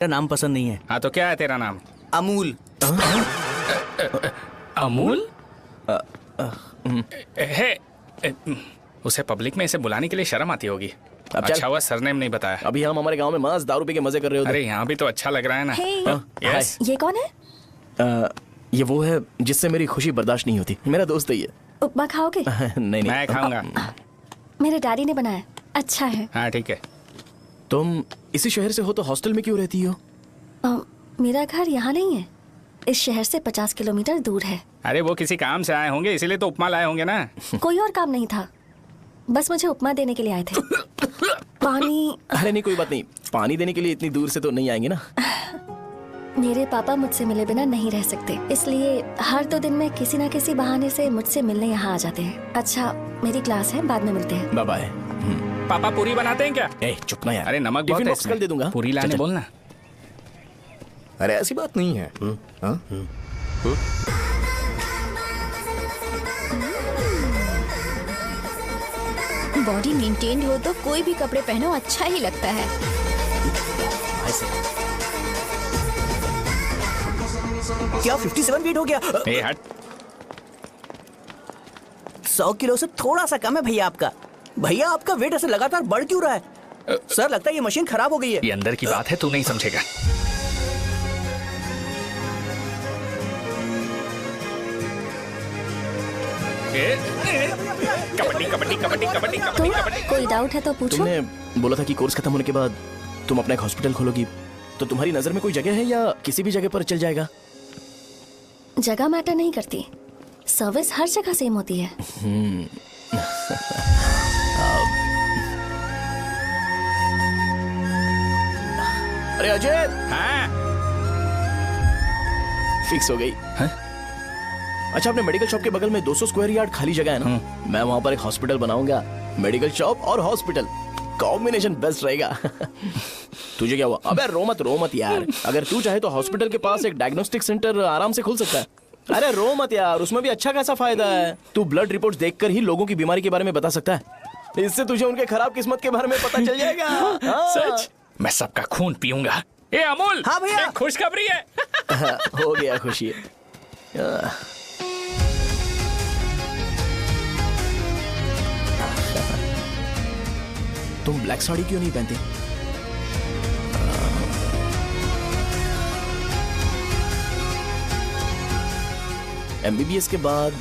नाम पसंद नहीं है। हाँ तो क्या है तेरा नाम? अमूल। अमूल? उसे पब्लिक में इसे बुलाने के लिए शर्म आती होगी। अच्छा हुआ सरनेम नहीं बताया। अभी हम हमारे गांव में मस्त दारू पी के मजे कर रहे होते। अरे यहाँ भी तो अच्छा लग रहा है ना। यस। ये कौन है? ये वो है जिससे मेरी खुशी बर्दाश्त नहीं होती। मेरा दोस्त ही है। उपमा खाओगे? नहीं मैं खाऊंगा। मेरे डैडी ने बनाया, अच्छा है। हाँ ठीक है। तुम इसी शहर से हो तो हॉस्टल में क्यों रहती हो? मेरा घर यहाँ नहीं है, इस शहर से 50 किलोमीटर दूर है। अरे वो किसी काम से आए होंगे इसीलिए तो उपमा लाए होंगे ना। कोई और काम नहीं था, बस मुझे उपमा देने के लिए आए थे। पानी? अरे नहीं कोई बात नहीं, पानी देने के लिए इतनी दूर से तो नहीं आएंगे ना। मेरे पापा मुझसे मिले बिना नहीं रह सकते, इसलिए हर 2 दिन में किसी न किसी बहाने से मुझसे मिलने यहाँ आ जाते हैं। अच्छा मेरी क्लास है, बाद में मिलते हैं। Bye bye. पापा पूरी बनाते हैं क्या? चुप ना यार। अरे नमक टिफिन बहुत है बॉक्स इसमें। कल दे दूंगा। पूरी लाने बोलना। अरे ऐसी बात नहीं है। बॉडी मेंटेन्ड हो तो कोई भी कपड़े पहनो अच्छा ही लगता है। क्या 57 फीट हो गया? ए हट। 100 किलो से थोड़ा सा कम है भैया आपका। भैया आपका वेट ऐसे लगातार बढ़ क्यों रहा है? सर लगता है ये मशीन खराब हो गई है। ये अंदर की बात है, तू नहीं समझेगा। कबड्डी कबड्डी कबड्डी कबड्डी कबड्डी कबड्डी। कोई डाउट है तो पूछो। तुमने बोला था कि कोर्स खत्म होने के बाद तुम अपना एक हॉस्पिटल खोलोगी, तो तुम्हारी नजर में कोई जगह है या किसी भी जगह पर चल जाएगा? जगह मैटर नहीं करती, सर्विस हर जगह सेम होती है। अरे अजय, हाँ? फिक्स हो गई। अच्छा अपने मेडिकल शॉप के बगल में 200 स्क्वायर यार्ड खाली जगह है ना, मैं वहाँ पर एक हॉस्पिटल बनाऊंगा। मेडिकल शॉप और हॉस्पिटल कॉम्बिनेशन बेस्ट रहेगा। तुझे क्या हुआ? अबे रो मत यार। अगर तू चाहे तो हॉस्पिटल के पास एक डायग्नोस्टिक सेंटर आराम से खुल सकता है। अरे रो मत यार, उसमें भी अच्छा खासा फायदा है। तू ब्लड रिपोर्ट्स देखकर ही लोगों की बीमारी के बारे में बता सकता है, इससे तुझे उनके खराब किस्मत के बारे में पता चल जाएगा। सच? मैं सबका खून पीऊंगा। ए अमूल। हाँ भैया। एक खुशखबरी है। हो गया खुशी। तुम ब्लैक साड़ी क्यों नहीं पहनते? एमबीबीएस के बाद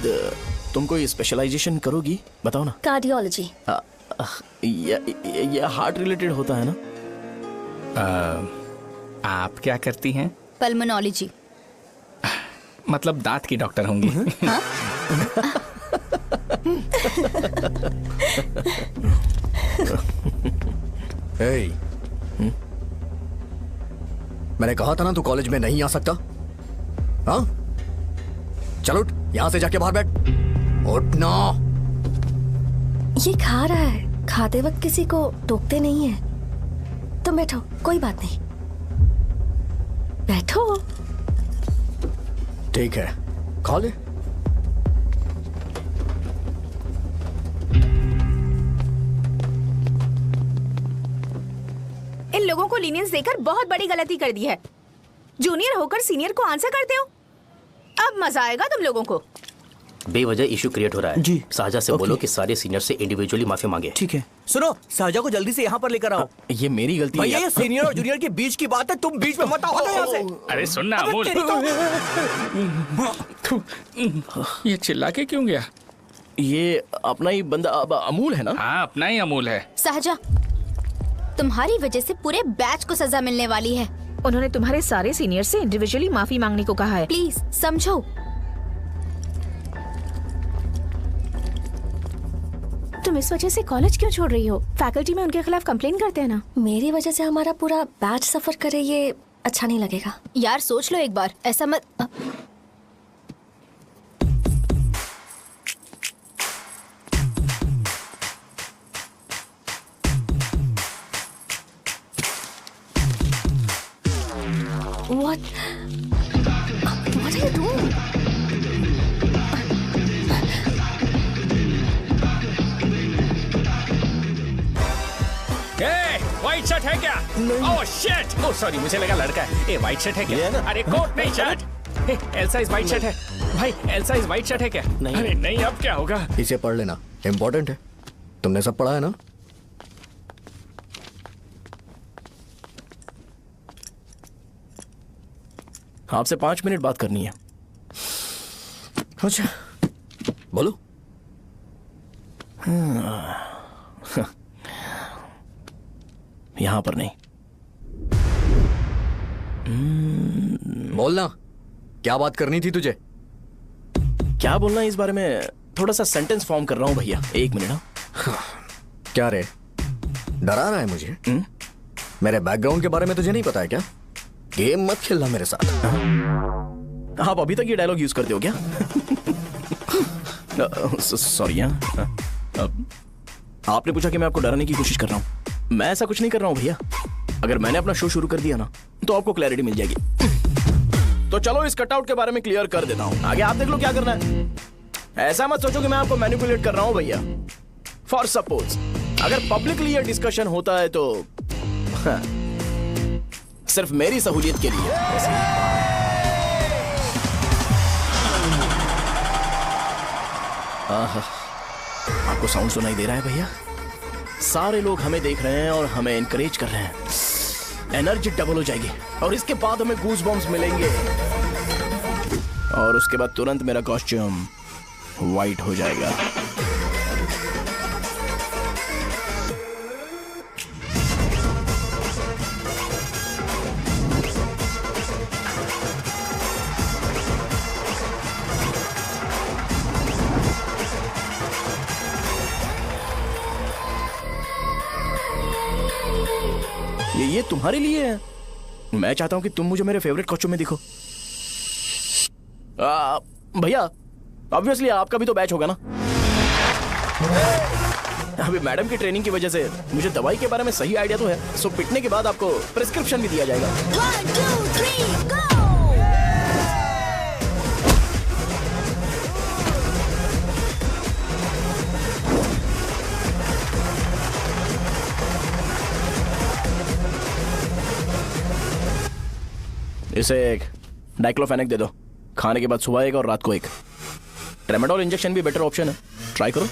तुम कोई स्पेशलाइजेशन करोगी? बताओ ना। कार्डियोलॉजी। ये हार्ट रिलेटेड होता है ना? आप क्या करती हैं? पल्मोनोलॉजी। मतलब दांत की डॉक्टर होंगी। मैंने कहा था ना तू कॉलेज में नहीं आ सकता। हाँ चलो उठ, यहां से जाके बाहर बैठ। उठना। ये खा रहा है, खाते वक्त किसी को टोकते नहीं है। तुम बैठो, कोई बात नहीं, बैठो। ठीक है खा ले। इन लोगों को लीनियंस देकर बहुत बड़ी गलती कर दी है। जूनियर होकर सीनियर को आंसर करते हो। अब मजा आएगा तुम लोगों को। बेवजह इशू क्रिएट हो रहा है जी। साजा से बोलो कि सारे सीनियर से इंडिविजुअली माफी मांगे। ठीक है। सुनो, साजा को जल्दी से यहाँ पर लेकर आओ। ये मेरी गलती भैया है। ये सीनियर और जूनियर के बीच की बात है, तुम बीच में मत आओ यहाँ से। अरे सुन ना अमूल। ये चिल्ला के क्यों गया? ये अपना ही बंदा अमूल है ना? हाँ अपना ही अमूल है। सहजा, तुम्हारी वजह से पूरे बैच को सजा मिलने वाली है। उन्होंने तुम्हारे सारे सीनियर से इंडिविजुअली माफी मांगने को कहा है। प्लीज समझो। तुम इस वजह से कॉलेज क्यों छोड़ रही हो? फैकल्टी में उनके खिलाफ कंप्लेन करते हैं ना। मेरी वजह से हमारा पूरा बैच सफर करे, ये अच्छा नहीं लगेगा। यार सोच लो एक बार, ऐसा मत। What are you doing? A, white shirt है क्या? ओह शिट, ओह सॉरी, मुझे लगा लड़का है। ये व्हाइट शर्ट है ये है क्या? ना? अरे कोट नहीं shirt. L size white shirt है भाई, एल साइज व्हाइट शर्ट है क्या? नहीं। अरे नहीं, अब क्या होगा? इसे पढ़ लेना, इम्पोर्टेंट है। तुमने सब पढ़ा है ना? आपसे 5 मिनट बात करनी है। अच्छा, बोलो। यहां पर नहीं। बोलना, क्या बात करनी थी तुझे? क्या बोलना है इस बारे में? थोड़ा सा सेंटेंस फॉर्म कर रहा हूं भैया, 1 मिनट। क्या रे, डरा रहा है मुझे? मेरे बैकग्राउंड के बारे में तुझे नहीं पता है क्या? गेम मत खेलना मेरे साथ। आप अभी तक ये डायलॉग यूज करते हो क्या? सॉरी। आपने पूछा कि मैं आपको डराने की कोशिश कर रहा हूं। मैं ऐसा कुछ नहीं कर रहा हूं भैया। अगर मैंने अपना शो शुरू कर दिया ना, तो आपको क्लैरिटी मिल जाएगी। तो चलो इस कटआउट के बारे में क्लियर कर देता हूं, आगे आप देख लो क्या करना है। ऐसा मत सोचो कि मैं आपको मैनिपुलेट कर रहा हूं भैया। फॉर सपोज अगर पब्लिकली ये डिस्कशन होता है तो सिर्फ मेरी सहूलियत के लिए। आपको साउंड सुनाई दे रहा है भैया? सारे लोग हमें देख रहे हैं और हमें एनकरेज कर रहे हैं। एनर्जी डबल हो जाएगी और इसके बाद हमें गूज बम्स मिलेंगे और उसके बाद तुरंत मेरा कॉस्ट्यूम वाइट हो जाएगा। ये तुम्हारे लिए है। मैं चाहता हूं कि तुम मुझे मेरे फेवरेट कॉस्ट्यूम में दिखो। भैया ऑब्वियसली आपका भी तो बैच होगा ना। अभी मैडम की ट्रेनिंग की वजह से मुझे दवाई के बारे में सही आइडिया तो है। सो पिटने के बाद आपको प्रिस्क्रिप्शन भी दिया जाएगा। 1 2 3 गो। इसे एक डाइक्लोफेनेक दे दो। खाने के बाद सुबह एक और रात को एक। ट्रेमाडोल इंजेक्शन भी बेटर ऑप्शन है, ट्राई करो।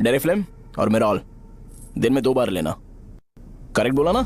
डेरिफ्लेम और मेरॉल दिन में 2 बार लेना। करेक्ट बोला ना?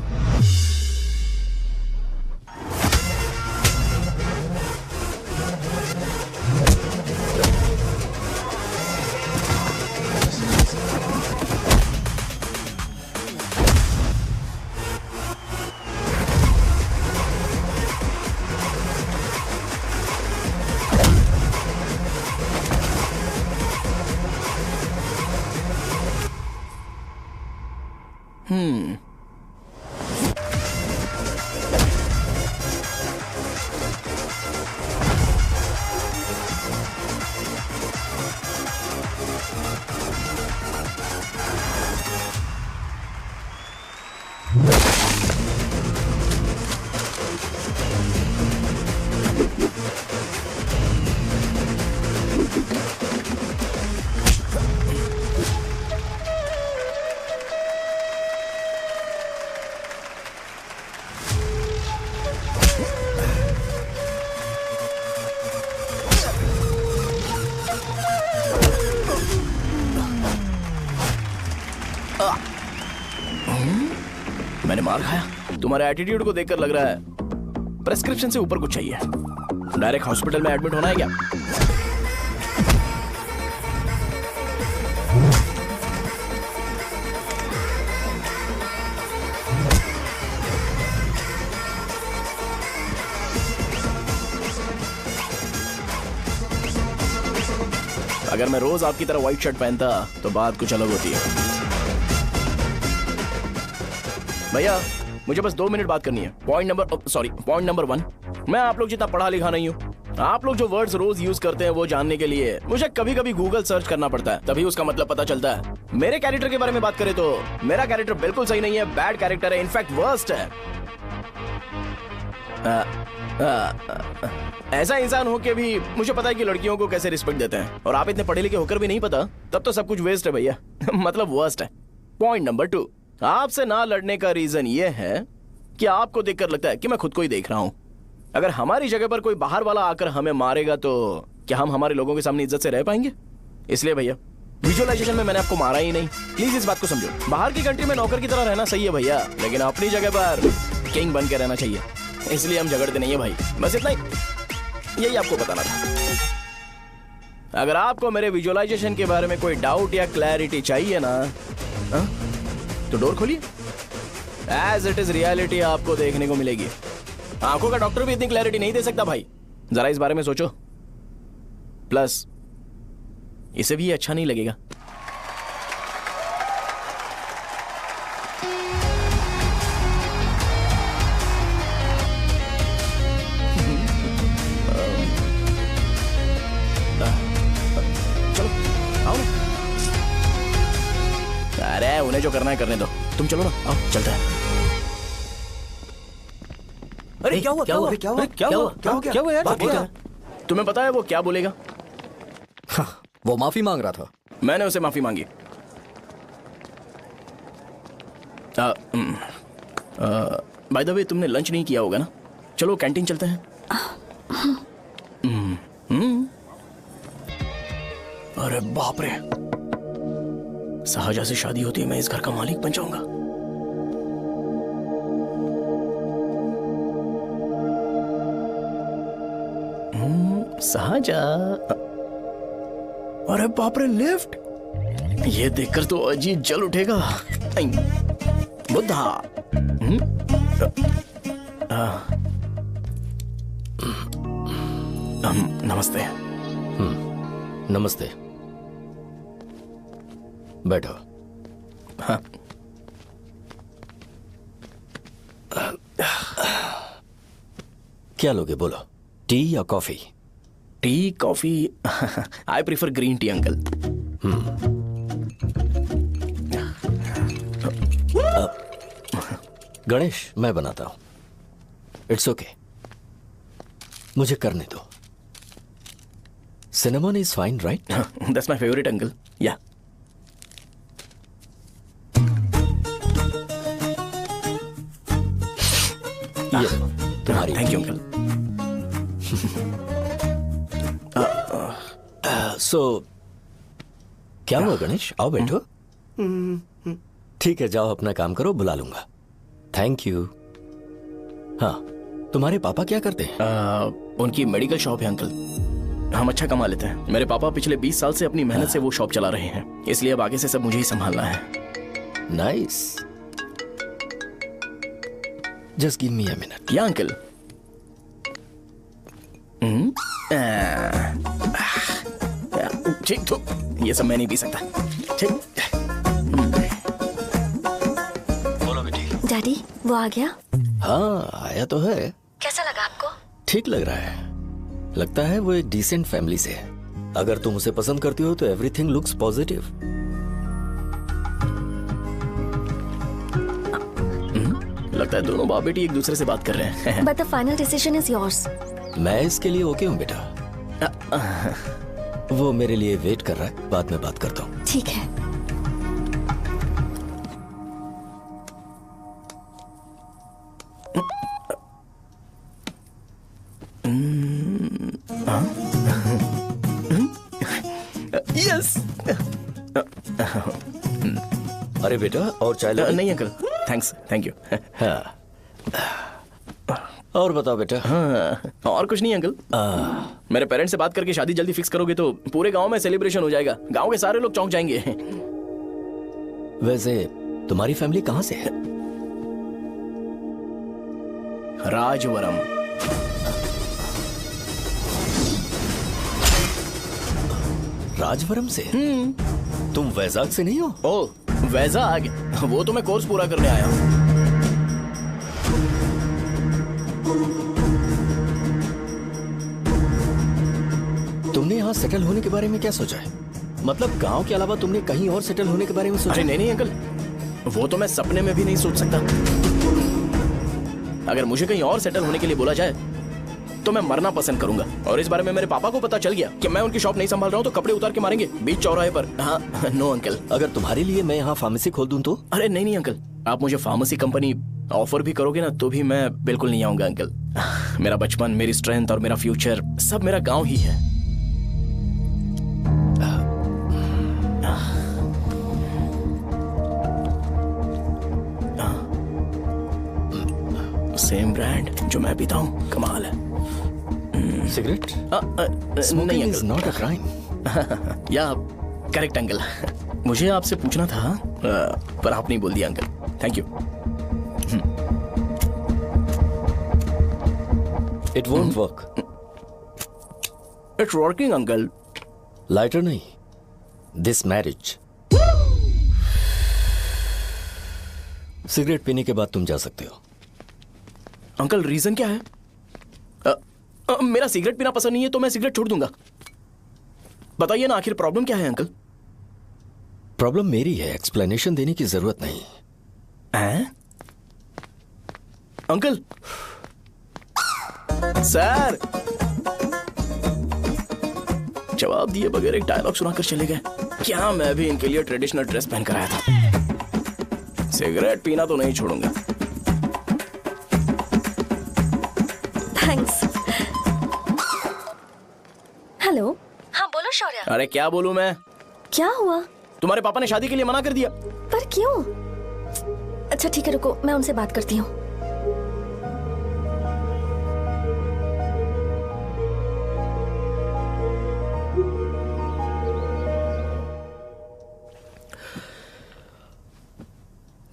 मैंने मार खाया। तुम्हारे एटीट्यूड को देखकर लग रहा है प्रेस्क्रिप्शन से ऊपर कुछ चाहिए। डायरेक्ट हॉस्पिटल में एडमिट होना है क्या? अगर मैं रोज आपकी तरह व्हाइट शर्ट पहनता तो बात कुछ अलग होती है। भैया मुझे बस 2 मिनट बात करनी है। पॉइंट नंबर 1, मैं आप लोग जितना पढ़ा लिखा नहीं हूँ, आप लोग जो वर्ड्स रोज यूज करते हैं वो जानने के लिए मुझे कभी कभी गूगल सर्च करना पड़ता है, तभी उसका मतलब पता चलता है। मेरे कैरेक्टर के बारे में बात करें तो मेरा कैरेक्टर बिल्कुल सही नहीं है, बैड कैरेक्टर है, इनफैक्ट वर्स्ट है। ऐसा इंसान हो के भी मुझे पता है कि लड़कियों को कैसे रिस्पेक्ट देते हैं, और आप इतने पढ़े लिखे होकर भी नहीं पता, तब तो सब कुछ वेस्ट है भैया। मतलब वर्स्ट है। पॉइंट नंबर 2, आपसे ना लड़ने का रीजन ये है कि आपको देखकर लगता है कि मैं खुद को ही देख रहा हूं। अगर हमारी जगह पर कोई बाहर वाला आकर हमें मारेगा तो क्या हम हमारे लोगों के सामने इज्जत से रह पाएंगे? इसलिए भैया विजुअलाइजेशन में मैंने आपको मारा ही नहीं, प्लीज इस बात को समझो। बाहर की कंट्री में नौकर की तरह रहना सही है भैया, लेकिन अपनी जगह पर किंग बन के रहना चाहिए। इसलिए हम झगड़ते नहीं है भाई, बस इतना ही, यही आपको बताना था। अगर आपको मेरे विजुअलाइजेशन के बारे में कोई डाउट या क्लैरिटी चाहिए ना, तो डोर खोलिए, एज इट इज रियलिटी आपको देखने को मिलेगी। आंखों का डॉक्टर भी इतनी क्लैरिटी नहीं दे सकता भाई, जरा इस बारे में सोचो। प्लस इसे भी अच्छा नहीं लगेगा। चलो आओ ना। अरे उन्हें जो करना है करने दो, तुम चलो ना, आओ चलते हैं। अरे क्या हुआ क्या हुआ क्या हुआ क्या हुआ क्या हुआ यार? बात क्या है? तुम्हें पता है वो क्या बोलेगा? वो माफी मांग रहा था। मैंने उसे माफी मांगी। बाय द वे तुमने लंच नहीं किया होगा ना? चलो कैंटीन चलते हैं। अरे बाप रे, शाहजहां से शादी होती है मैं इस घर का मालिक बन जाऊंगा। शाहजहां, अरे बाप रे, लिफ्ट! ये देखकर तो अजीत जल उठेगा। बुद्धा। नमस्ते। नमस्ते, बैठो। हाँ। क्या लोगे बोलो, टी या coffee? Tea coffee? I prefer green tea uncle. Ganesh, मैं बनाता हूं। इट्स ओके, मुझे करने दो। Cinnamon is fine right? That's my favourite uncle. या ये तुम्हारी। Thank you uncle. सो क्या हुआ गणेश? आओ बैठो। ठीक है, जाओ अपना काम करो, बुला लूंगा। Thank you. हाँ, तुम्हारे पापा क्या करते हैं? उनकी मेडिकल शॉप है अंकल। हम अच्छा कमा लेते हैं। मेरे पापा पिछले 20 साल से अपनी मेहनत से वो शॉप चला रहे हैं, इसलिए अब आगे से सब मुझे ही संभालना है। Nice. Just give me a minute. या अंकल। ठीक, तो ये सब मैं नहीं पी सकता। ठीक। बोलो बेटी। डैडी, वो आ गया? हाँ, आया तो है। कैसा लगा आपको? ठीक लग रहा है। लगता है वो एक डिसेंट फैमिली से है। अगर तुम उसे पसंद करती हो तो एवरीथिंग लुक्स पॉजिटिव। लगता है दोनों बाप बेटी एक दूसरे से बात कर रहे हैं। But the final decision is yours. मैं इसके लिए ओके हूँ बेटा। वो मेरे लिए वेट कर रहा है, बाद में बात करता हूँ। ठीक है। यस। अरे बेटा, और चाय लो। नहीं अंकल, थैंक्स, थैंक यू। हाँ। और बताओ बेटा। हाँ, और कुछ नहीं अंकल। मेरे पेरेंट्स से बात करके शादी जल्दी फिक्स करोगे तो पूरे गांव में सेलिब्रेशन हो जाएगा। गांव के सारे लोग चौंक जाएंगे। वैसे तुम्हारी फैमिली कहाँ से है? राजवरम। राजवरम से? तुम वैजाग से नहीं हो? ओ, वैजाग? वो तो मैं कोर्स पूरा करने आया हूँ। तुमने यहाँ सेटल होने के बारे में क्या सोचा है? मतलब गांव के अलावा तुमने कहीं और सेटल होने के बारे में सोचा? अरे नहीं नहीं अंकल, वो तो मैं सपने में भी नहीं सोच सकता। अगर मुझे कहीं और सेटल होने के लिए बोला जाए तो मैं मरना पसंद करूंगा। और इस बारे में मेरे पापा को पता चल गया कि मैं उनकी शॉप नहीं संभाल रहा हूँ तो कपड़े उतार के मारेंगे बीच चौराहे पर। हाँ नो अंकल। अगर तुम्हारे लिए मैं यहाँ फार्मेसी खोल दूं तो? अरे नहीं नहीं अंकल, आप मुझे फार्मेसी कंपनी ऑफर भी करोगे ना तो भी मैं बिल्कुल नहीं आऊंगा अंकल। मेरा बचपन, मेरी स्ट्रेंथ और मेरा फ्यूचर सब मेरा गांव ही है। सेम ब्रांड जो मैं पीता हूँ, कमाल है। सिगरेट? नहीं smoking is uncle. Not a crime. या करेक्ट अंकल। मुझे आपसे पूछना था पर आप नहीं बोल दिया uncle. Thank you. It won't work. It's working uncle. Lighter नहीं, दिस मैरिज। सिगरेट पीने के बाद तुम जा सकते हो। अंकल रीजन क्या है? मेरा सिगरेट पीना पसंद नहीं है तो मैं सिगरेट छोड़ दूंगा। बताइए ना आखिर प्रॉब्लम क्या है अंकल? प्रॉब्लम मेरी है, एक्सप्लेनेशन देने की जरूरत नहीं। हैं? अंकल सर जवाब दिए बगैर एक डायलॉग सुनाकर चले गए। क्या मैं भी इनके लिए ट्रेडिशनल ड्रेस पहन कर आया था। सिगरेट पीना तो नहीं छोड़ूंगा। थैंक्स। हेलो। हाँ बोलो शौर्य। अरे क्या बोलूं मैं? क्या हुआ? तुम्हारे पापा ने शादी के लिए मना कर दिया। पर क्यों? अच्छा ठीक है रुको, मैं उनसे बात करती हूँ।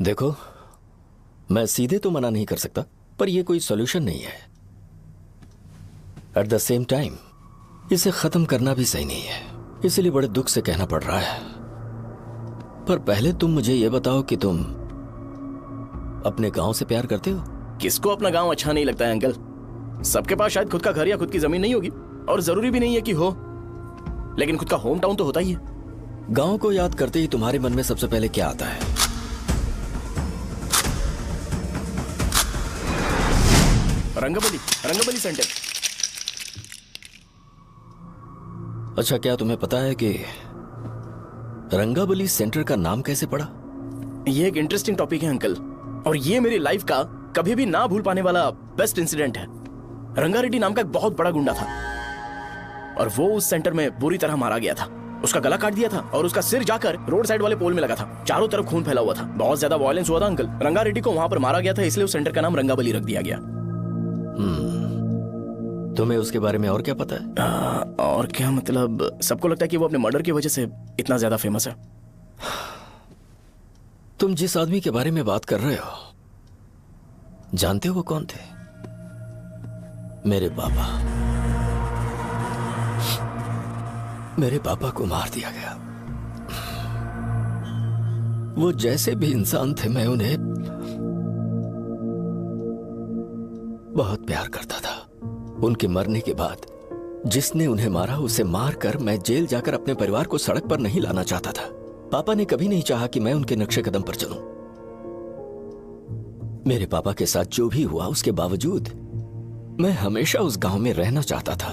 देखो, मैं सीधे तो मना नहीं कर सकता, पर यह कोई सॉल्यूशन नहीं है। एट द सेम टाइम इसे खत्म करना भी सही नहीं है, इसलिए बड़े दुख से कहना पड़ रहा है। पर पहले तुम मुझे यह बताओ कि तुम अपने गांव से प्यार करते हो? किसको अपना गांव अच्छा नहीं लगता है अंकल? सबके पास शायद खुद का घर या खुद की जमीन नहीं होगी, और जरूरी भी नहीं है कि हो, लेकिन खुद का होम टाउन तो होता ही है। गांव को याद करते ही तुम्हारे मन में सबसे पहले क्या आता है? रंगबली सेंटर। अच्छा, क्या तुम्हें पता है कि रंगाबली सेंटर का नाम कैसे पड़ा? ये एक इंटरेस्टिंग टॉपिक है अंकल, और ये मेरी लाइफ का कभी भी ना भूल पाने वाला बेस्ट इंसिडेंट है। रंगारेड्डी नाम का एक बहुत बड़ा गुंडा था, और वो उस सेंटर में बुरी तरह मारा गया था। उसका गला काट दिया था और उसका सिर जाकर रोड साइड वाले पोल में लगा था। चारों तरफ खून फैला हुआ था, बहुत ज्यादा वायलेंस हुआ था अंकल। रंगारेड्डी को वहां पर मारा गया था, इसलिए उस सेंटर का नाम रंगाबली रख दिया गया। तुम्हें उसके बारे में और क्या पता है? और क्या मतलब, सबको लगता है कि वो अपने मर्डर की वजह से इतना ज्यादा फेमस है। तुम जिस आदमी के बारे में बात कर रहे हो, जानते हो वो कौन थे? मेरे पापा। मेरे पापा को मार दिया गया। वो जैसे भी इंसान थे, मैं उन्हें बहुत प्यार करता था। उनके मरने के बाद जिसने उन्हें मारा उसे मारकर मैं जेल जाकर अपने परिवार को सड़क पर नहीं लाना चाहता था। पापा ने कभी नहीं चाहा कि मैं उनके नक्शे कदम पर चलूं। मेरे पापा के साथ जो भी हुआ उसके बावजूद मैं हमेशा उस गांव में रहना चाहता था।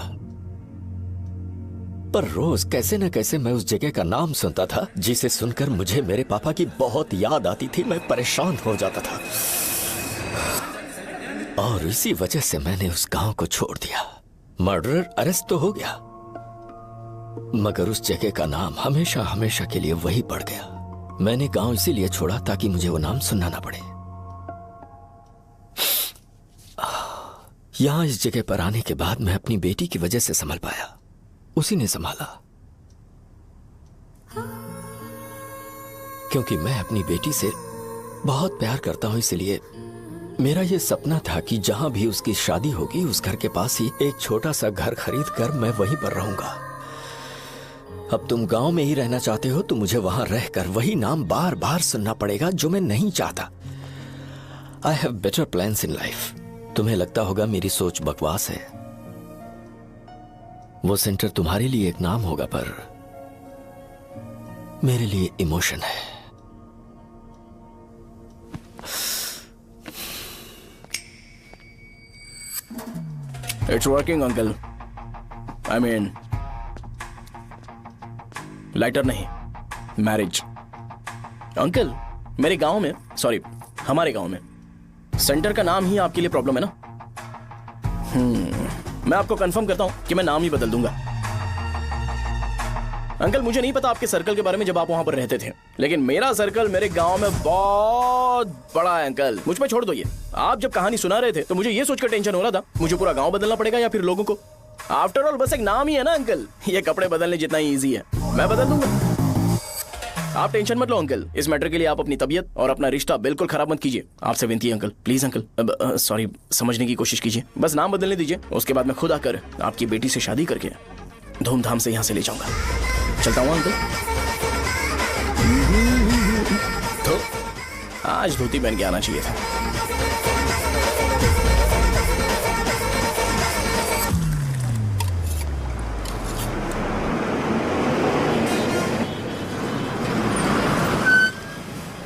पर रोज कैसे न कैसे मैं उस जगह का नाम सुनता था, जिसे सुनकर मुझे मेरे पापा की बहुत याद आती थी। मैं परेशान हो जाता था और इसी वजह से मैंने उस गांव को छोड़ दिया। मर्डरर अरेस्ट तो हो गया, मगर उस जगह का नाम हमेशा हमेशा के लिए वही पड़ गया। मैंने गांव इसीलिए छोड़ा ताकि मुझे वो नाम सुनना ना पड़े। यहां इस जगह पर आने के बाद मैं अपनी बेटी की वजह से संभल पाया, उसी ने संभाला। क्योंकि मैं अपनी बेटी से बहुत प्यार करता हूं, इसलिए मेरा यह सपना था कि जहां भी उसकी शादी होगी उस घर के पास ही एक छोटा सा घर खरीद कर मैं वहीं पर रहूंगा। अब तुम गांव में ही रहना चाहते हो तो मुझे वहां रहकर वही नाम बार बार सुनना पड़ेगा, जो मैं नहीं चाहता। I have better plans in life. तुम्हें लगता होगा मेरी सोच बकवास है, वो सेंटर तुम्हारे लिए एक नाम होगा, पर मेरे लिए इमोशन है। It's working uncle. I mean lighter नहीं, मैरिज। अंकल मेरे गांव में, सॉरी हमारे गांव में सेंटर का नाम ही आपके लिए प्रॉब्लम है ना? मैं आपको कंफर्म करता हूं कि मैं नाम ही बदल दूंगा। अंकल मुझे नहीं पता आपके सर्कल के बारे में जब आप वहां पर रहते थे, लेकिन मेरा सर्कल मेरे गांव में बहुत बड़ा है अंकल। मुझ पे छोड़ दो ये। आप जब कहानी सुना रहे थे तो मुझे ये सोचकर टेंशन हो रहा था मुझे पूरा गांव बदलना पड़ेगा या फिर लोगों को। आफ्टर ऑल बस एक नाम ही है ना अंकल, ये कपड़े बदलने जितना ही ईजी है, मैं बदल दूंगा। आप टेंशन मत लो अंकल, इस मैटर के लिए आप अपनी तबीयत और अपना रिश्ता बिल्कुल खराब मत कीजिए। आपसे विनती है अंकल, प्लीज अंकल। सॉरी, समझने की कोशिश कीजिए, बस नाम बदलने दीजिए। उसके बाद मैं खुद आकर आपकी बेटी से शादी करके धूमधाम से यहाँ से ले जाऊंगा। चलता हूँ अंकल। तो आज धोती पहन के आना चाहिए था।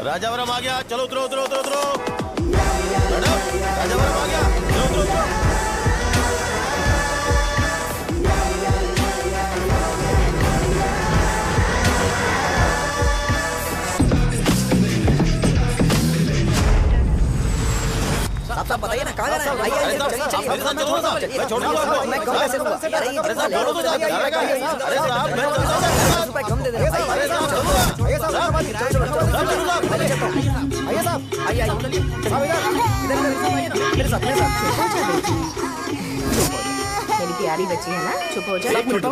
राजावरम आ गया, चलो उतरो उतरो उतरो उतरो। मैडम राजावरम आ गया, चलो उतरो उतरो। साहब बताइए ना कहाँ जाना है? आइए मैं छोड़ दूंगा आपको। मैं कम पैसे दूंगा। अरे साहब छोड़ो तो जाके जाएगा। अरे साहब मैं ₹10 कम दे देना। अरे साहब आइए साहब, आइए साहब, आइए आइए मेरे साथ मेरी प्यारी बच्ची है ना, चुप हो जा। एक मिनट।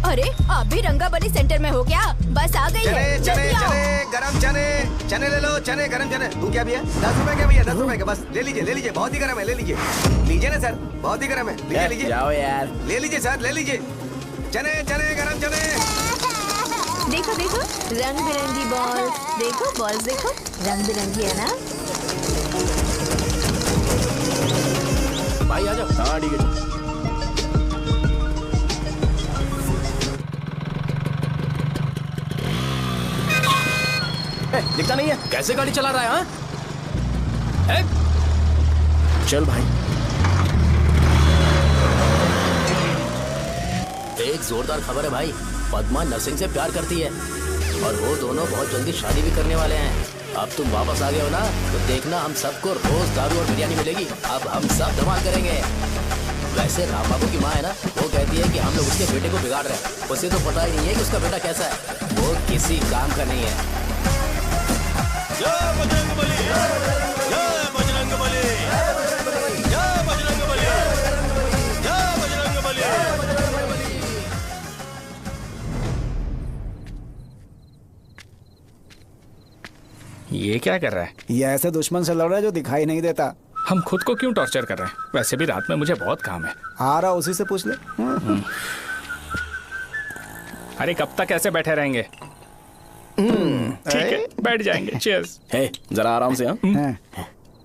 अरे आप भी रंगाबली सेंटर में हो क्या? बस आ गई है, जल्दी आओ। गरम चने ले लो, चने गरम चने। तू क्या भैया? 10 रुपए का भैया, 10 रुपए का, बस ले लीजिए, बहुत ही गरम है, ले लीजिए। लीजिए ना सर, बहुत ही गरम है, लीजिए जाओ यार, ले लीजिए सर, ले लीजिए। चने गरम चने। देखो देखो रंग बिरंगी बॉल, देखो बॉल्स देखो, रंग बिरंगी है ना। भाई आ जाओ। हाँ ठीक है। दिखता नहीं है, कैसे गाड़ी चला रहा है? हाँ? चल भाई। एक जोरदार खबर है भाई, पद्मा नरसिंह से प्यार करती है और वो दोनों बहुत जल्दी शादी भी करने वाले हैं। अब तुम वापस आ गए हो ना, तो देखना हम सबको रोज दारू और बिरयानी मिलेगी। अब हम सब धमाल करेंगे। वैसे राम बाबू की माँ है ना, वो कहती है कि हम लोग उसके बेटे को बिगाड़ रहे हैं। उसे तो पता ही नहीं है कि उसका बेटा कैसा है, वो किसी काम का नहीं है। जय बजरंगबली, जय बजरंगबली, जय बजरंगबली, जय बजरंगबली। ये क्या कर रहा है? ये ऐसे दुश्मन से लड़ रहा है जो दिखाई नहीं देता। हम खुद को क्यों टॉर्चर कर रहे हैं? वैसे भी रात में मुझे बहुत काम है। आ रहा उसी से पूछ ले। अरे कब तक ऐसे बैठे रहेंगे? ठीक है, बैठ जाएंगे। चीयर्स। है जरा आराम से। हाँ,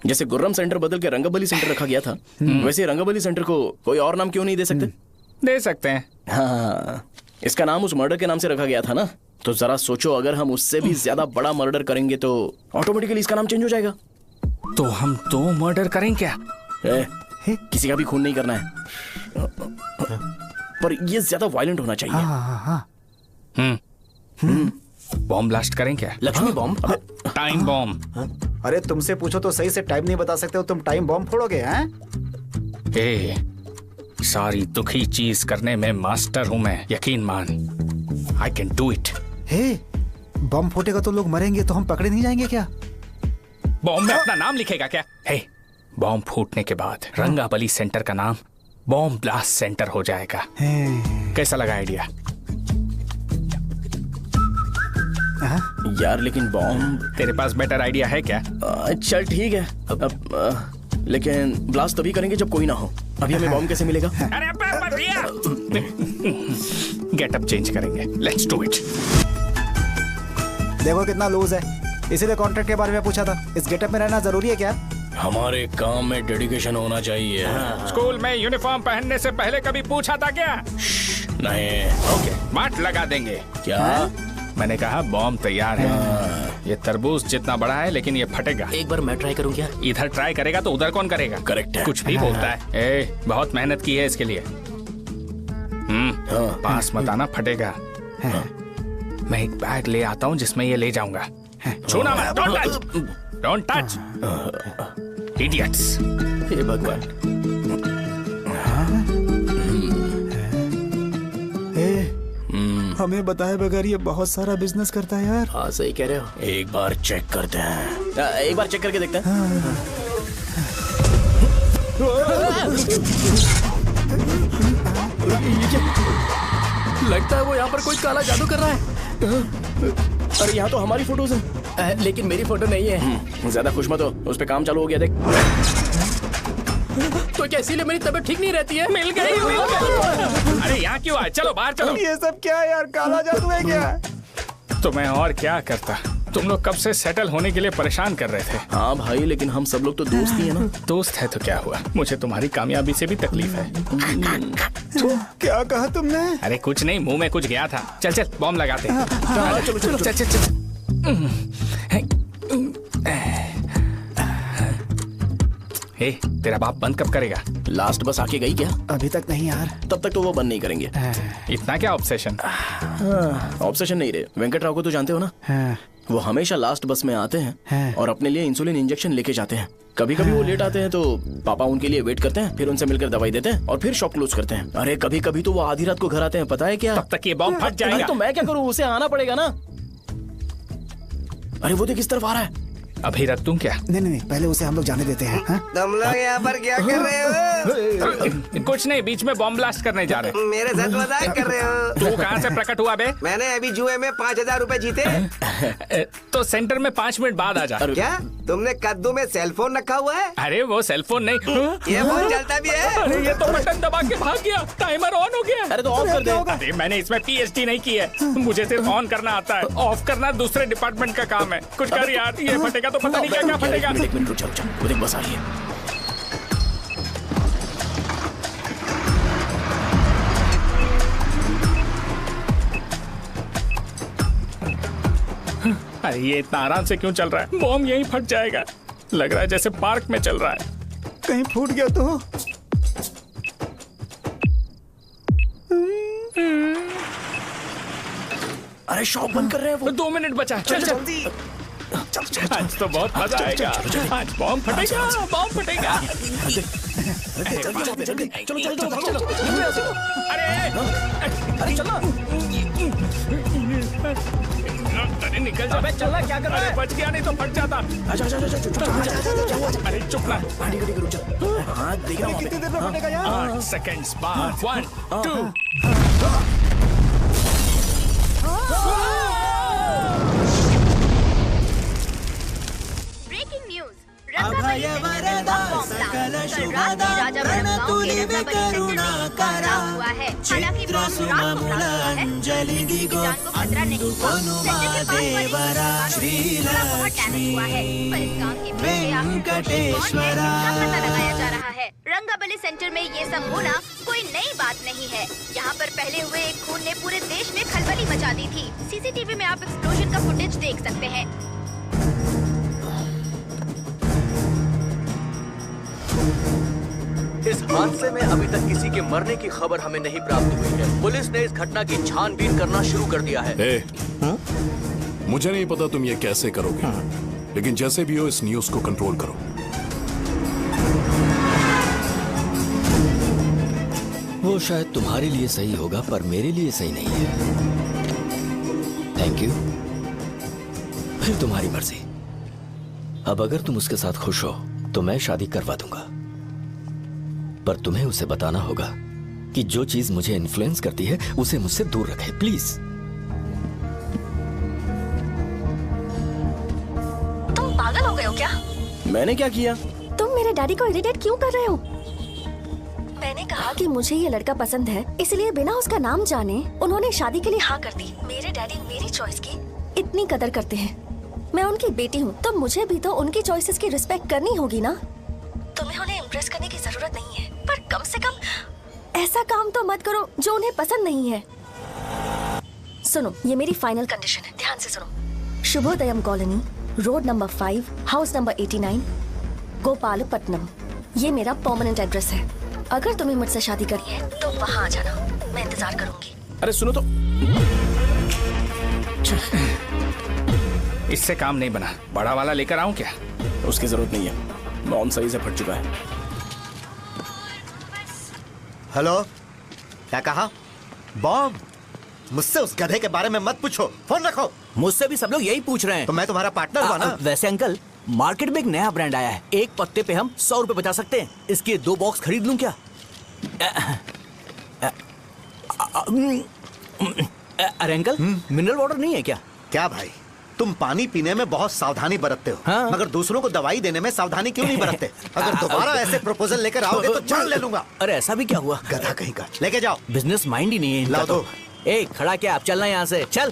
जैसे गुर्रम सेंटर बदल के रंगाबली सेंटर रखा गया था, वैसे रंगाबली सेंटर को कोई और नाम क्यों नहीं दे सकते? दे सकते हैं। हाँ, इसका नाम उस मर्डर के नाम से रखा गया था ना, तो जरा सोचो अगर हम उससे भी ज्यादा बड़ा मर्डर करेंगे तो ऑटोमेटिकली इसका नाम चेंज हो जाएगा। तो हम 2 मर्डर करें क्या? किसी का भी खून नहीं करना है, पर ये ज्यादा वायलेंट होना चाहिए। बॉम्ब ब्लास्ट करें क्या? लक्ष्मी बॉम्ब? Time bomb. अरे तुमसे पूछो तो सही से टाइम नहीं बता सकते हो, तुम टाइम बॉम्ब फोड़ोगे? हैं? ए, सारी दुखी चीज करने में मास्टर हूं मैं, यकीन मान। I can do it. Hey, bomb फूटेगा तो लोग मरेंगे, तो हम पकड़े नहीं जाएंगे क्या? बॉम्ब में अपना नाम लिखेगा क्या? हे, बॉम्ब फूटने के बाद रंगाबली सेंटर का नाम बॉम्ब ब्लास्ट सेंटर हो जाएगा। कैसा लगा आइडिया? यार लेकिन बॉम्ब, तेरे पास बेटर आइडिया है क्या? चल ठीक है, लेकिन ब्लास्ट तभी करेंगे जब कोई ना हो। अभी हमें बॉम्ब कैसे मिलेगा? अरे भैया, गेटअप चेंज करेंगे। Let's do it. देखो कितना लूज है, इसीलिए कॉन्ट्रैक्ट के बारे में पूछा था। इस गेटअप में रहना जरूरी है क्या? हमारे काम में डेडिकेशन होना चाहिए। स्कूल में यूनिफॉर्म पहनने से पहले कभी पूछा था क्या? नहीं। ओके, मार लगा देंगे। क्या? मैंने कहा बॉम्ब तैयार है। ये तरबूज जितना बड़ा है लेकिन ये फटेगा। एक बार मैं ट्राई करूं क्या? इधर ट्राई करेगा तो उधर कौन करेगा? करेक्ट है। कुछ भी बोलता है। बहुत मेहनत की है इसके लिए। पास मत आना, फटेगा। मैं एक बैग ले आता हूँ जिसमें ये ले जाऊंगा। छूना मत, डोंट टच, इडियट्स। हे भगवान। हमें बताए बगैर ये बहुत सारा बिजनेस करता है यार। हाँ सही कह रहे हो। एक बार चेक करते हैं। एक बार चेक करके देखते हैं। लगता है वो यहाँ पर कोई काला जादू कर रहा है। अरे यहाँ तो हमारी फोटोज हैं, लेकिन मेरी फोटो नहीं है। ज्यादा खुश मत हो, उस पे काम चालू हो गया देख। तो क्या इसीलिए मेरी तबीयत ठीक नहीं रहती है? मिल गई। अरे यहाँ क्यों आए? चलो बाहर चलो। ये सब क्या है यार? काला जादू है क्या? तो मैं और क्या करता? तुम लोग कब से सेटल होने के लिए परेशान कर रहे थे। हाँ भाई, लेकिन हम सब लोग तो दोस्त ही है ना। दोस्त है तो क्या हुआ? मुझे तुम्हारी कामयाबी से भी तकलीफ है। क्या कहा तुमने? अरे कुछ नहीं, मुंह में कुछ गया था। चल चल बॉम्ब लगाते हैं। चलो चलो चल चल चल। हे, तेरा बाप बंद कब करेगा? लास्ट बस आके गई क्या? अभी तक नहीं यार। तब तक तो वो बंद नहीं करेंगे। इतना क्या ऑब्सेशन? ऑब्सेशन नहीं रहे। वेंकट राव को तो जानते हो ना? वो हमेशा लास्ट बस में आते हैं और अपने लिए इंसुलिन इंजेक्शन लेके जाते हैं। कभी कभी वो लेट आते हैं तो पापा उनके लिए वेट करते हैं, फिर उनसे मिलकर दवाई देते हैं और फिर शॉप क्लोज करते हैं। अरे कभी कभी तो वो आधी रात को घर आते हैं, पता है क्या? तब तक ये बॉम्ब फट जाएगा। तो मैं क्या करूँ? उसे आना पड़ेगा ना। अरे वो देख किस तरफ आ रहा है। अभी रख दूं क्या? नहीं, पहले उसे हम लोग जाने देते हैं। तुम लोग यहाँ पर क्या कर रहे हो? कुछ नहीं, बीच में बॉम्ब ब्लास्ट करने जा रहे हैं। मेरे साथ मजाक कर रहे हो? तू कहाँ से प्रकट हुआ बे? मैंने अभी जुए में 5000 रुपए जीते। तो सेंटर में 5 मिनट बाद आ जा। क्या तुमने कद्दू में सेलफोन रखा हुआ है? अरे वो सेलफोन नहीं, ये फोन चलता भी है। अरे ये तो बटन दबा के भाग गया, टाइमर ऑन हो गया। अरे तो ऑफ कर दे। अरे मैंने इसमें PhD नहीं की है, मुझे सिर्फ ऑन करना आता है। ऑफ करना दूसरे डिपार्टमेंट का काम है। कुछ कर यार, ये फटेगा तो पता नहीं क्या क्या फटेगा। एक मिनट रुक जा, वो देख बस आ रही है। अरे ये इतना आराम से क्यों चल रहा है? बॉम्ब यहीं फट जाएगा। लग रहा है जैसे पार्क में चल रहा है। कहीं फूट गया तो? अरे शॉप बंद कर रहे हैं वो। 2 मिनट बचा। चल जल्दी। आज तो बहुत मजा आएगा। आज बॉम्ब फटेगा, बॉम्ब फटेगा। अरे चलो। अरे निकल जा। चलना क्या कर रहा है? बच गया, नहीं तो फट जाता। अच्छा। अरे चुप ना। रुक जा। हाँ देख रहा हूँ। कितनी देर में फटेगा यार? 8 सेकंड्स बाद। 1 2। Breaking news. रंगाबली सेंटर में बॉम्ब ब्लास्ट। कल रात में राजावरम गांव के रंगाबली सेंटर में पथराव हुआ है। हालांकि बॉम्ब रात को ब्लास्ट हुआ है, किसी की जान को खतरा नहीं हुआ। सेंटर के पास वाली थोड़ा बहुत डैमेज हुआ है, पर इस काम के पीछे आखिर कौन है, इसका पता लगाया जा रहा है। रंगाबली सेंटर में ये सब होना कोई नई बात नहीं है। यहाँ पर पहले हुए एक खून ने पूरे देश में खलबली मचा दी थी। CCTV में आप एक्सप्लोजन का फुटेज देख सकते हैं। इस हादसे में अभी तक किसी के मरने की खबर हमें नहीं प्राप्त हुई है। पुलिस ने इस घटना की छानबीन करना शुरू कर दिया है। मुझे नहीं पता तुम ये कैसे करोगे, लेकिन जैसे भी हो इस न्यूज को कंट्रोल करो। वो शायद तुम्हारे लिए सही होगा पर मेरे लिए सही नहीं है। Thank you. फिर तुम्हारी मर्जी। अब अगर तुम उसके साथ खुश हो तो मैं शादी करवा दूंगा, पर तुम्हें उसे बताना होगा कि जो चीज मुझे इन्फ्लुएंस करती है उसे मुझसे दूर रखे, प्लीज। तुम पागल हो गए हो क्या? मैंने क्या किया? तुम मेरे डैडी को इरिटेट क्यों कर रहे हो? मैंने कहा कि मुझे ये लड़का पसंद है, इसलिए बिना उसका नाम जाने उन्होंने शादी के लिए हाँ कर दी। मेरे डैडी मेरी चॉइस की इतनी कदर करते हैं। मैं उनकी बेटी हूँ, तो मुझे भी तो उनकी चॉइसेस की रिस्पेक्ट करनी होगी ना। तुम्हें उन्हें इम्प्रेस करने की जरूरत नहीं है, पर कम से कम ऐसा काम तो मत करो जो उन्हें पसंद नहीं है। सुनो, ये मेरी फाइनल कंडीशन है, ध्यान से सुनो। Shubhodayam colony, road number 5, house number 89, Gopalapatnam. ये मेरा परमानेंट एड्रेस है। अगर तुम्हें मुझसे शादी करनी है तो वहाँ आ जाना, मैं इंतजार करूंगी। अरे सुनो तो, इससे काम नहीं बना। बड़ा वाला लेकर आऊं क्या? उसकी जरूरत नहीं है, बॉम्ब सही से फट चुका है। हेलो, क्या कहा? बॉम्ब? मुझसे उस गधे के बारे में मत पूछो, फोन रखो। मुझसे भी सब लोग यही पूछ रहे हैं। तो मैं तुम्हारा पार्टनर हुआ ना। वैसे अंकल, मार्केट में एक नया ब्रांड आया है, एक पत्ते पे हम 100 रुपए बचा सकते हैं। इसके 2 बॉक्स खरीद लूं क्या? अरे अंकल, मिनरल वाटर नहीं है क्या? क्या भाई, तुम पानी पीने में बहुत सावधानी बरतते हो, हाँ? मगर दूसरों को दवाई देने में सावधानी क्यों नहीं बरतते? अगर दोबारा ऐसे प्रपोजल लेकर आओगे तो जान ले लूंगा। अरे ऐसा भी क्या हुआ? गधा कहीं का, लेके जाओ। बिजनेस माइंड ही नहीं है इनका। लाओ दो। ए, खड़ा क्या? आप चलना यहाँ से, चल।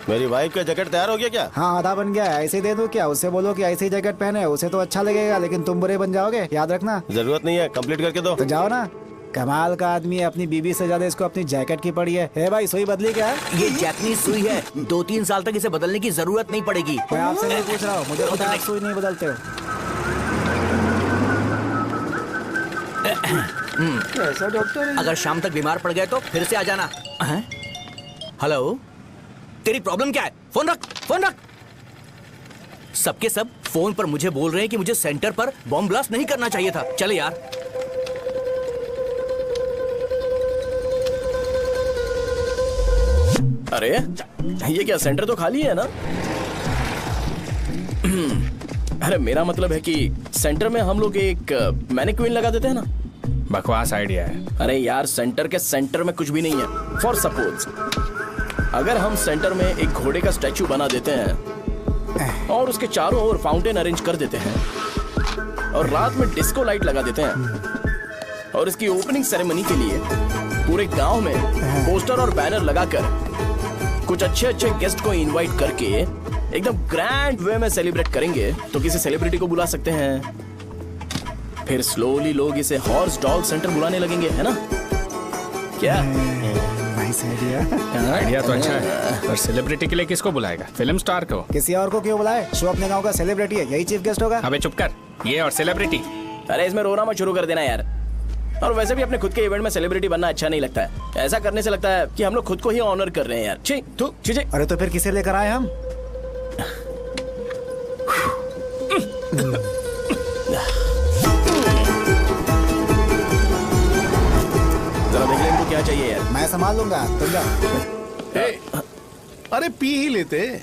मेरी वाइफ का जैकेट तैयार हो गया क्या? हाँ, आधा बन गया है। ऐसे ही दे दो क्या? उससे बोलो कि ऐसे ही जैकेट पहने, उसे तो अच्छा लगेगा, लेकिन तुम बुरे बन जाओगे, याद रखना। जरूरत नहीं है, कंप्लीट करके दो। तो जाओ ना। कमाल का आदमी है, अपनी बीबी से ज्यादा इसको अपनी जैकेट की पड़ी है। ए भाई, सुई बदली क्या? ये जैपनीज सुई है, 2-3 साल तक इसे बदलने की जरूरत नहीं पड़ेगी। मैं आपसे नहीं पूछ रहा हूँ, मुझे पता है आप सुई नहीं बदलते हो। कैसा डॉक्टर? अगर शाम तक बीमार पड़ गए तो फिर से आ जाना। हेलो, तेरी प्रॉब्लम क्या है? फोन रख, फोन रख। सबके सब फोन पर मुझे बोल रहे हैं कि मुझे सेंटर पर बॉम्ब ब्लास्ट नहीं करना चाहिए था। चले यार। अरे ये क्या, सेंटर तो खाली है ना? अरे मेरा मतलब है कि सेंटर में हम लोग एक मैनिक्विन लगा देते हैं ना। बकवास आइडिया है। अरे यार, सेंटर के सेंटर में कुछ भी नहीं है। फॉर सपोज अगर हम सेंटर में एक घोड़े का स्टैचू बना देते हैं और उसके चारों ओर फाउंटेन अरेंज कर देते हैं और रात में डिस्को लाइट लगा देते हैं और इसकी ओपनिंग सेरेमनी के लिए पूरे गांव में पोस्टर और बैनर लगाकर कुछ अच्छे अच्छे गेस्ट को इनवाइट करके एकदम ग्रैंड वे में सेलिब्रेट करेंगे, तो किसी सेलिब्रिटी को बुला सकते हैं। फिर स्लोली लोग इसे हॉर्स डॉग सेंटर बुलाने लगेंगे, है ना? क्या? Nice idea. आइडिया तो अच्छा है, पर सेलिब्रिटी के लिए किसको बुलाएगा? फिल्म स्टार को। किसी और को क्यों बुलाए? शो अपने गांव का सेलिब्रिटी है, यही चीफ गेस्ट होगा। अबे चुप कर, ये और सेलिब्रिटी। अरे इसमें रोना मत शुरू कर देना यार। और वैसे भी अपने खुद के इवेंट में सेलिब्रिटी बनना अच्छा नहीं लगता है। ऐसा करने से लगता है कि हम लोग खुद को ही ऑनर कर रहे हैं यार। छी, तू छी। अरे तो फिर किसे लेकर आए हम? जरा देख ले इनको क्या चाहिए यार। मैं संभाल लूंगा, तुम जाओ। अरे पी ही लेते।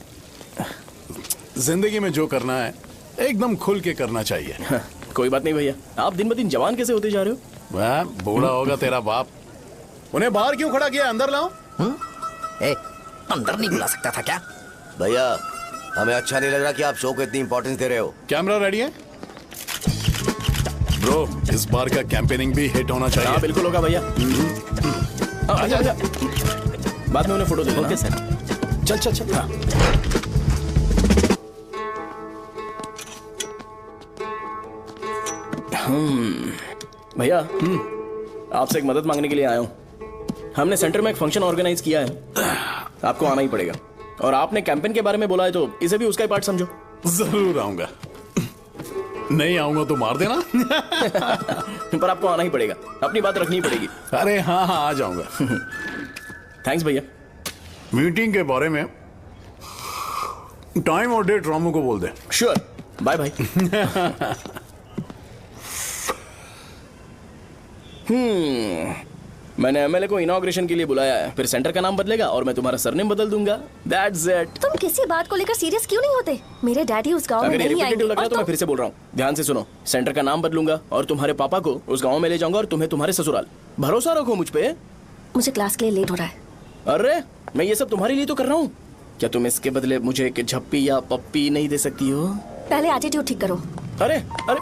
जिंदगी में जो करना है एकदम खुल के करना चाहिए। कोई बात नहीं भैया, आप दिन ब दिन जवान कैसे होते जा रहे हो? वह बूढ़ा होगा तेरा बाप। उन्हें बाहर क्यों खड़ा किया? अंदर लाओ। अंदर नहीं बुला सकता था क्या? भैया, हमें अच्छा नहीं लग रहा कि आप शो को इतनी इंपॉर्टेंस दे रहे हो। कैमरा रेडी है ब्रो? इस बार का कैंपेनिंग भी हिट होना चाहिए। हाँ बिल्कुल होगा भैया। आजा आजा, बाद में उन्हें फोटो दे देना। Okay sir. चल चल चल। हाँ। भैया, आपसे एक मदद मांगने के लिए आया हूँ। हमने सेंटर में एक फंक्शन ऑर्गेनाइज किया है, आपको आना ही पड़ेगा। और आपने कैंपेन के बारे में बोला है तो इसे भी उसका ही पार्ट समझो। जरूर आऊंगा। नहीं आऊंगा तो मार देना। पर आपको आना ही पड़ेगा, अपनी बात रखनी ही पड़ेगी। अरे हाँ हाँ, आ जाऊंगा। थैंक्स भैया। मीटिंग के बारे में टाइम और डेट रामू को बोल दे। Sure, bye bye. मैंने एमएलए को इनॉग्रेशन के लिए बुलाया है, फिर सेंटर का नाम बदलेगा और मैं तुम्हारा सरनेम बदल दूंगा। That's it. तुम किसी बात को लेकर सीरियस क्यों नहीं होते? मेरे डैडी उस गांव में अगर ये नहीं आएंगे। रिपीटेटिव लग रहा है तो मैं फिर से बोल रहा हूँ, ध्यान से सुनो। सेंटर का नाम बदलूंगा और तुम्हारे पापा को उस गांव में ले जाऊंगा और तुम्हें तुम्हारे ससुराल। भरोसा रखो मुझ पे। मुझे क्लास के लिए लेट हो रहा है। अरे मैं ये सब तुम्हारे लिए तो कर रहा हूँ। क्या तुम इसके बदले मुझे एक झप्पी या पप्पी नहीं दे सकती हो? पहले एटीट्यूड ठीक करो। अरे अरे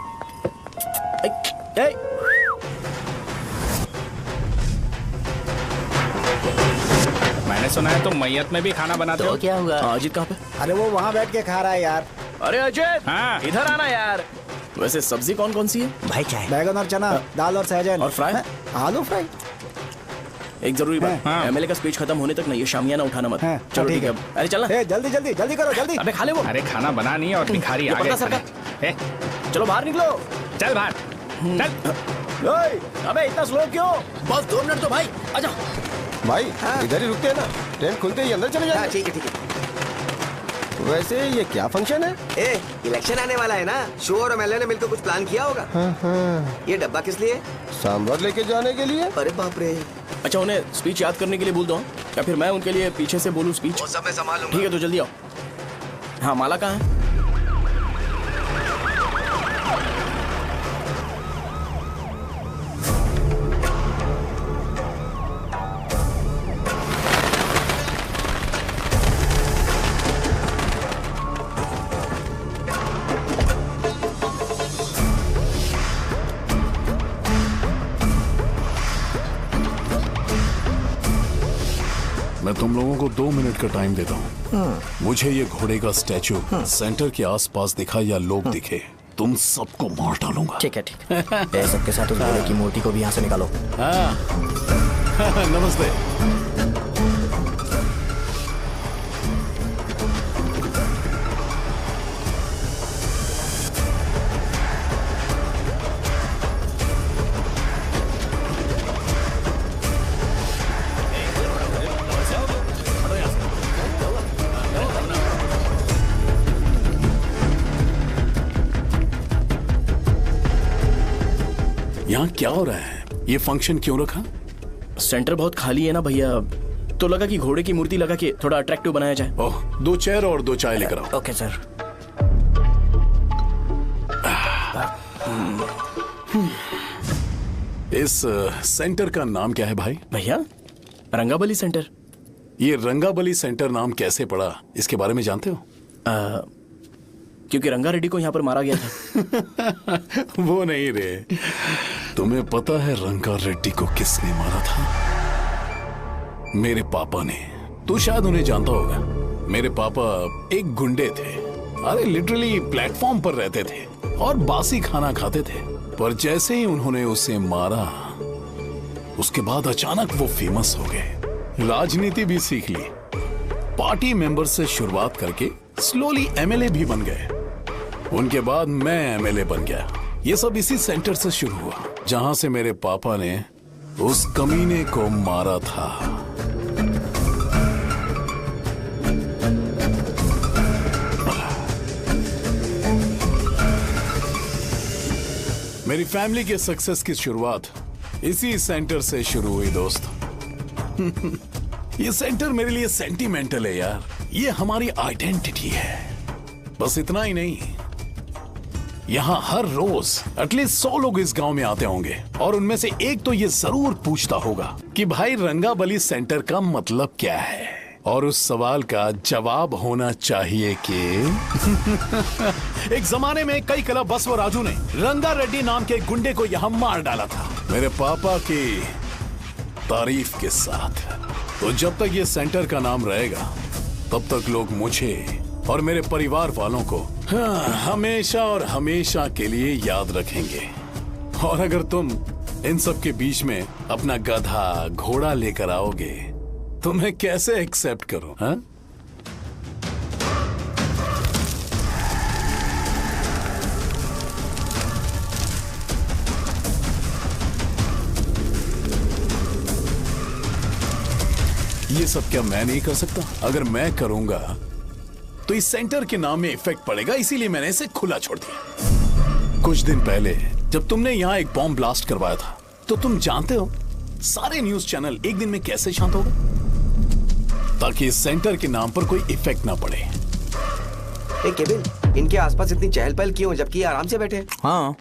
मैंने सुना है तुम मैयत में भी खाना बनाते हो। क्या हुआ? अजीत कहाँ पे? अरे वो वहाँ बैठ के खा रहा है यार। अरे अजय, हाँ। इधर आना यार। वैसे सब्जी कौन कौन सी है? भाई क्या है? बैगन और चना, दाल और सहजन और फ्राई? आलू फ्राई। एक जरूरी बात, हाँ। एमएलए का स्पीच खत्म होने तक ना ये शामियाना उठाना मत। हाँ, चलो ठीक ठीक है। है। अरे चलना। ए, जल्दी जल्दी जल्दी करो, जल्दी। अबे खा ले वो। अरे खाना बना नहीं है और भिखारी ये आ गए। पता सरकार। ए, चलो बाहर निकलो। चल बाहर चल। ओए, अबे इतना स्लो क्यों? बस 2 मिनट तो भाई, आजा। भाई इधर ही रुकते हैं ना, ट्रेन खुलते ही अंदर चले जाए। ठीक है ठीक है। वैसे ये क्या फंक्शन है? ए, इलेक्शन आने वाला है ना, शो और एमएलए ने मिलकर कुछ प्लान किया होगा। ये डब्बा किस लिए? सांभर लेके जाने के लिए। अरे बाप रे। अच्छा, उन्हें स्पीच याद करने के लिए बोल दो या फिर मैं उनके लिए पीछे से बोलूं स्पीच? वो सब मैं संभालूंगा। ठीक है, तो जल्दी आओ। हाँ, माला कहाँ है? मैं तुम लोगों को 2 मिनट का टाइम देता हूँ। मुझे ये घोड़े का स्टैचू सेंटर के आसपास दिखा या लोग दिखे, तुम सबको मार डालूंगा। ठीक है ठीक है। सबके साथ उस घोड़े की मूर्ति को भी यहाँ से निकालो। हाँ। नमस्ते। यहाँ क्या हो रहा है? ये फंक्शन क्यों रखा? सेंटर बहुत खाली है ना भैया, तो लगा कि घोड़े की मूर्ति लगा के थोड़ा अट्रैक्टिव बनाया जाए। ओह, 2 चेयर और 2 चाय लेकर आओ। Okay sir. इस सेंटर का नाम क्या है भाई? भैया, रंगाबली सेंटर। ये रंगाबली सेंटर नाम कैसे पड़ा, इसके बारे में जानते हो? क्योंकि रंगा रेड्डी को यहाँ पर मारा गया था। वो नहीं रे, तुम्हें पता है रंगा रेड्डी को किसने मारा था? मेरे पापा ने। तू शायद उन्हें जानता होगा। मेरे पापा एक गुंडे थे। अरे लिटरली प्लेटफॉर्म पर रहते थे और बासी खाना खाते थे। पर जैसे ही उन्होंने उसे मारा, उसके बाद अचानक वो फेमस हो गए। राजनीति भी सीख ली, पार्टी मेंबर से शुरुआत करके स्लोली एमएलए भी बन गए। उनके बाद मैं एमएलए बन गया। ये सब इसी सेंटर से शुरू हुआ, जहां से मेरे पापा ने उस कमीने को मारा था। मेरी फैमिली के सक्सेस की शुरुआत इसी सेंटर से शुरू हुई दोस्त। ये सेंटर मेरे लिए सेंटिमेंटल है यार। ये हमारी आइडेंटिटी है। बस इतना ही नहीं, यहाँ हर रोज एटलीस्ट 100 लोग इस गांव में आते होंगे और उनमें से एक तो ये जरूर पूछता होगा कि भाई रंगाबली सेंटर का मतलब क्या है। और उस सवाल का जवाब होना चाहिए कि एक जमाने में कई क्लब बसव राजू ने रंगा रेड्डी नाम के गुंडे को यहाँ मार डाला था, मेरे पापा की तारीफ के साथ। तो जब तक ये सेंटर का नाम रहेगा, तब तक लोग मुझे और मेरे परिवार वालों को हमेशा और हमेशा के लिए याद रखेंगे। और अगर तुम इन सब के बीच में अपना गधा घोड़ा लेकर आओगे तो मैं कैसे एक्सेप्ट करूं? हाँ? ये सब क्या मैं नहीं कर सकता? अगर मैं करूंगा तो इस सेंटर के नाम में इफेक्ट पड़ेगा, इसीलिए मैंने इसे खुला छोड़ दिया। कुछ दिन पहले जब तुमने यहाँ एक बॉम्ब ब्लास्ट करवाया था, तो तुम जानते हो सारे न्यूज चैनल एक दिन में कैसे शांत हो गए? ताकि इस सेंटर के नाम पर कोई इफेक्ट ना पड़े। ए केविन, इनके आसपास इतनी चहल पहल क्यों, जबकि ये आराम से बैठे? हाँ।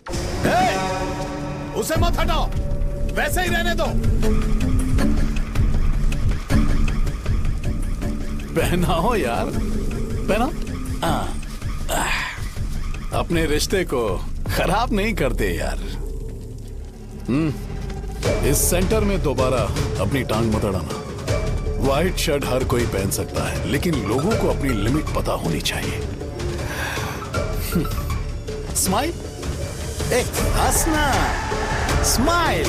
उसे मत हटाओ, वैसे ही रहने दो। पहनाओ यार, पहना। अपने रिश्ते को खराब नहीं करते यार। इस सेंटर में दोबारा अपनी टांग मत अड़ाना, व्हाइट शर्ट हर कोई पहन सकता है, लेकिन लोगों को अपनी लिमिट पता होनी चाहिए। स्माइल, हंसना, स्माइल।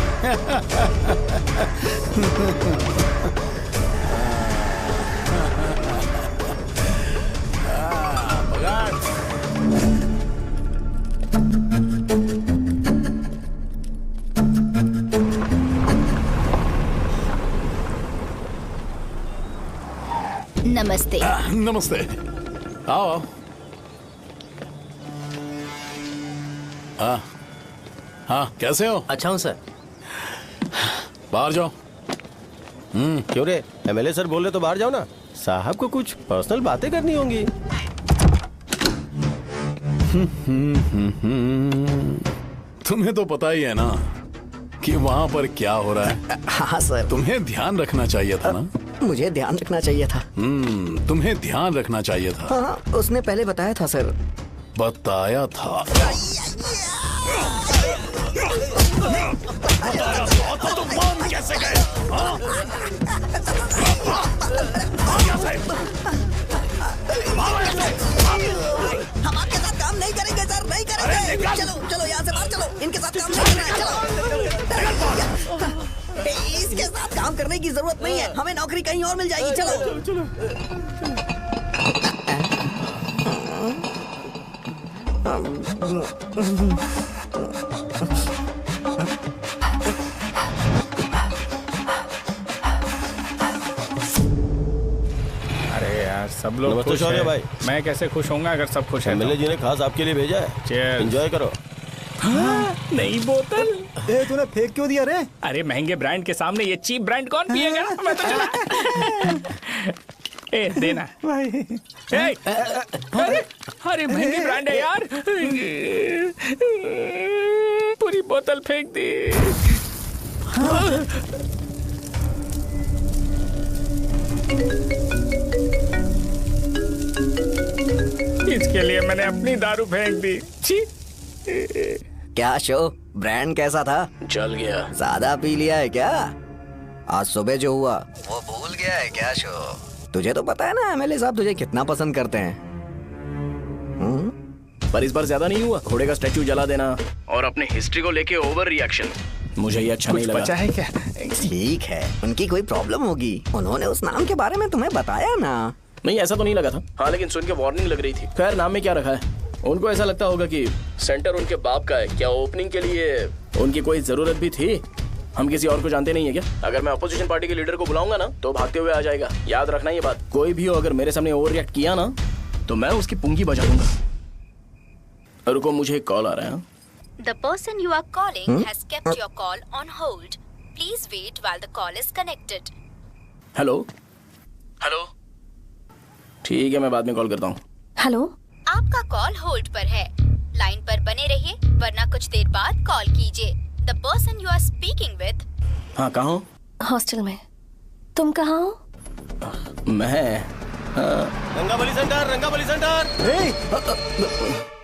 नमस्ते। नमस्ते, आओ। हाँ, कैसे हो? अच्छा हूँ सर। बाहर जाओ। क्यों रे, एमएलए सर बोल रहे तो बाहर जाओ ना, साहब को कुछ पर्सनल बातें करनी होंगी। तुम्हें तो पता ही है ना कि वहाँ पर क्या हो रहा है। हाँ सर। तुम्हें ध्यान रखना चाहिए था ना। मुझे ध्यान रखना चाहिए था। तुम्हें ध्यान रखना चाहिए था। हाँ, उसने पहले बताया था सर। बताया था। तो मान कैसे गए? हम आपके साथ काम नहीं करेंगे सर, नहीं करेंगे। चलो चलो यहाँ से बाहर चलो, इनके साथ काम नहीं करना है। चलो, इसके साथ काम करने की जरूरत नहीं है, हमें नौकरी कहीं और मिल जाएगी। चलो चलो। सब लोग नमस्ते खुश शौर्य हैं। भाई। मैं कैसे खुश होऊंगा अगर सब खुश हैं? एमएलए जी ने खास आपके लिए भेजा है। Cheers। एंजॉय करो। नई बोतल। तूने फेंक क्यों दिया रे? अरे महंगे ब्रांड के सामने ये चीप ब्रांड कौन पिएगा? मैं तो चला। ए देना भाई। अरे महंगी ब्रांड है यार। पूरी बोतल फेंक दी। इसके लिए मैंने अपनी दारू फेंक दी। छी। क्या शो, ब्रांड कैसा था? चल गया। ज्यादा पी लिया है क्या? आज सुबह जो हुआ वो भूल गया है क्या शो? तुझे तो पता है ना एमएलए साहब तुझे कितना पसंद करते हैं। पर इस बार ज्यादा नहीं हुआ? घोड़े का स्टैचू जला देना और अपने हिस्ट्री को लेके ओवर रिएक्शन, मुझे ये अच्छा नहीं लगा। बचा है क्या? ठीक है, उनकी कोई प्रॉब्लम होगी, उन्होंने उस नाम के बारे में तुम्हें बताया ना। नहीं ऐसा तो नहीं लगा था। हाँ लेकिन सुन के वार्निंग लग रही थी। खैर नाम में क्या रखा है? उनको ऐसा लगता होगा कि सेंटर उनके बाप का है। क्या ओपनिंग के लिए उनकी कोई जरूरत भी थी? हम किसी और को जानते नहीं है क्या? अगर मैं अपोजिशन पार्टी के लीडर को बुलाऊंगा ना तो भागते हुए आ जाएगा। याद रखना ये बात। कोई भी हो अगर मेरे सामने ओवर रिएक्ट किया ना तो मैं उसकी पुंगी बजा दूंगा। रुको, मुझे एक कॉल आ रहा है। The person you are calling has kept your call on hold. Please wait while the call is connected. Hello hello, ठीक है मैं बाद में कॉल करता हूँ। हेलो, आपका कॉल होल्ड पर है, लाइन पर बने रहिए वरना कुछ देर बाद कॉल कीजिए। The person you are speaking with। हाँ कहाँ हो? हॉस्टल में। तुम कहाँ हो? मैं रंगाबली सेंटर, रंगाबली सेंटर।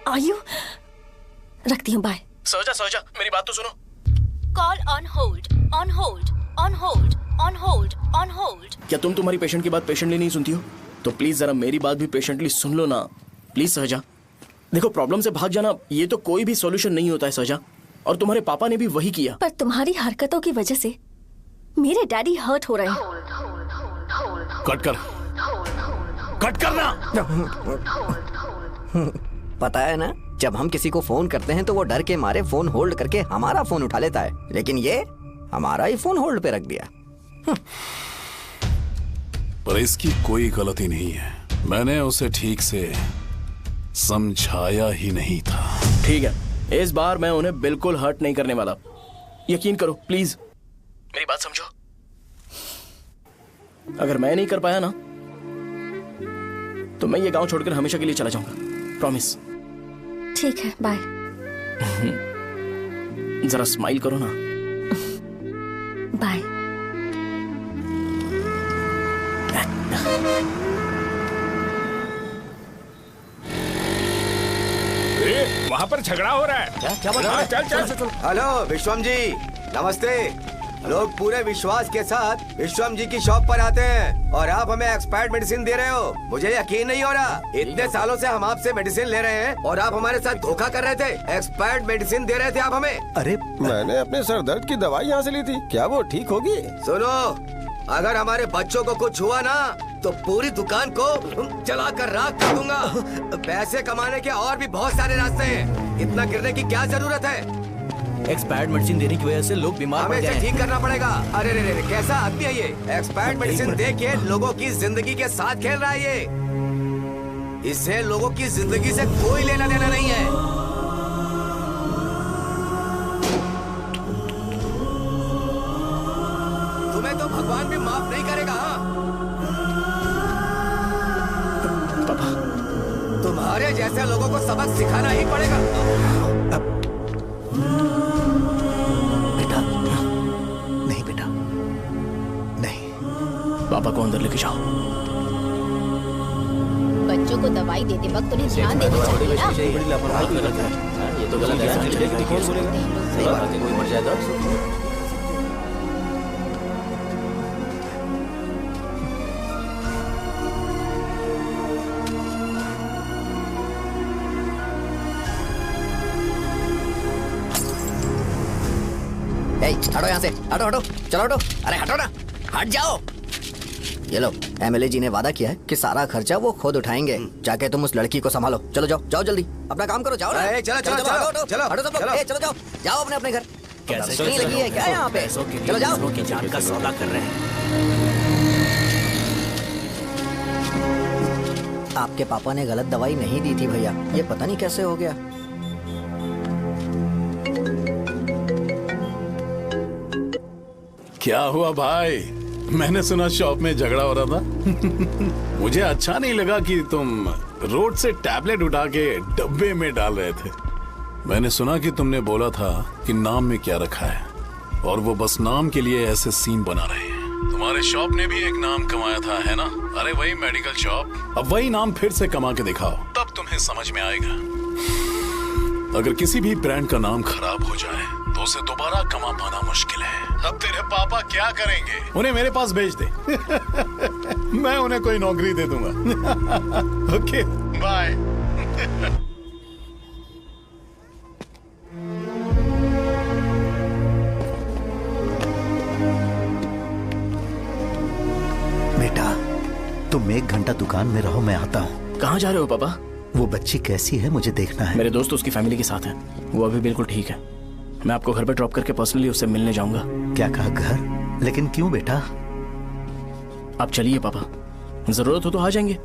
आयु, रखती हूँ, बाय। सोचा मेरी बात तो सुनो। Call on hold, on hold, on hold, on hold, on hold. क्या तुम तुम्हारी पेशेंट की बात पेशेंटली नहीं सुनती हो? तो प्लीज जरा मेरी बात भी पेशेंटली सुन लो ना प्लीज। सहजा देखो, प्रॉब्लम से भाग जाना ये तो कोई भी सॉल्यूशन नहीं होता है सहजा, और तुम्हारे पापा ने भी वही किया। पर तुम्हारी हरकतों की वजह से मेरे डैडी हर्ट हो रहे हैं। कट करना। पता है ना, जब हम किसी को फोन करते हैं तो वो डर के मारे फोन होल्ड करके हमारा फोन उठा लेता है, लेकिन ये हमारा ही फोन होल्ड पे रख दिया। पर इसकी कोई गलती नहीं है, मैंने उसे ठीक से समझाया ही नहीं था। ठीक है, इस बार मैं उन्हें बिल्कुल हर्ट नहीं करने वाला, यकीन करो प्लीज, मेरी बात समझो। अगर मैं नहीं कर पाया ना तो मैं ये गांव छोड़कर हमेशा के लिए चला जाऊंगा, प्रॉमिस। ठीक है, बाय। जरा स्माइल करो ना। बाय। वहाँ पर झगड़ा हो रहा है। क्या बात है? चल। हेलो विश्वम जी, नमस्ते। लोग पूरे विश्वास के साथ विश्वम जी की शॉप पर आते हैं और आप हमें एक्सपायर्ड मेडिसिन दे रहे हो। मुझे यकीन नहीं हो रहा, इतने सालों से हम आपसे मेडिसिन ले रहे हैं और आप हमारे साथ धोखा कर रहे थे। एक्सपायर्ड मेडिसिन दे रहे थे आप हमें। अरे मैंने अपने सर दर्द की दवाई यहाँ से ली थी, क्या वो ठीक होगी? सुनो, अगर हमारे बच्चों को कुछ हुआ ना तो पूरी दुकान को जला कर राख कर दूंगा। पैसे कमाने के और भी बहुत सारे रास्ते हैं, इतना गिरने की क्या जरूरत है? एक्सपायर्ड मेडिसिन देने की वजह से लोग बीमार पड़ हमें गए इसे हैं। ठीक करना पड़ेगा। अरे रे रे, कैसा आदमी है ये? एक्सपायर्ड मेडिसिन दे के लोगों की जिंदगी के साथ खेल रहा है ये। इससे लोगों की जिंदगी से कोई लेना देना नहीं है। तुम्हें तो भगवान भी माफ नहीं करेगा। पापा, तुम्हारे जैसे लोगों को सबक सिखाना ही पड़ेगा। पापा को अंदर लेके जाओ। बच्चों को दवाई देते वक्त उन्हें ध्यान देना चाहिए ना। ये तो गलत है। कोई मर जाएगा। हटो यहाँ से, हटो हटो, चलो हटो। अरे हटो ना, हट जाओ। ये लो, एमएलए जी ने वादा किया है कि सारा खर्चा वो खुद उठाएंगे। जाके तुम उस लड़की को संभालो। चलो जाओ, जाओ जल्दी, अपना काम करो। जाओ ना, चलो चलो चलो हटो, चलो हटो सब लोग, चलो जाओ, जाओ अपने अपने घर। कैसे नहीं लगी है क्या यहाँ पे? चलो जाओ। दूसरों की जान का सौदा कर रहे हैं। आपके पापा ने गलत दवाई नहीं दी थी भैया, ये पता नहीं कैसे हो गया। क्या हुआ भाई? मैंने सुना शॉप में झगड़ा हो रहा था। मुझे अच्छा नहीं लगा कि तुम रोड से टैबलेट उठा के डब्बे में डाल रहे थे। मैंने सुना कि तुमने बोला था कि नाम में क्या रखा है और वो बस नाम के लिए ऐसे सीन बना रहे हैं। तुम्हारे शॉप ने भी एक नाम कमाया था, है ना? अरे वही मेडिकल शॉप। अब वही नाम फिर से कमा के दिखाओ, तब तुम्हें समझ में आएगा। अगर किसी भी ब्रांड का नाम खराब हो जाए तो उसे दोबारा कमा पाना मुश्किल है। अब तेरे पापा क्या करेंगे? उन्हें मेरे पास भेज दे। मैं उन्हें कोई नौकरी दे दूंगा। Okay, bye. बेटा, तुम 1 घंटा दुकान में रहो, मैं आता हूँ। कहाँ जा रहे हो पापा? वो बच्ची कैसी है मुझे देखना है। मेरे दोस्त उसकी फैमिली के साथ हैं, वो अभी बिल्कुल ठीक है। मैं आपको घर पे ड्रॉप करके पर्सनली उससे मिलने जाऊंगा। क्या कहा घर? लेकिन क्यों बेटा? आप चलिए पापा, जरूरत हो तो आ जाएंगे।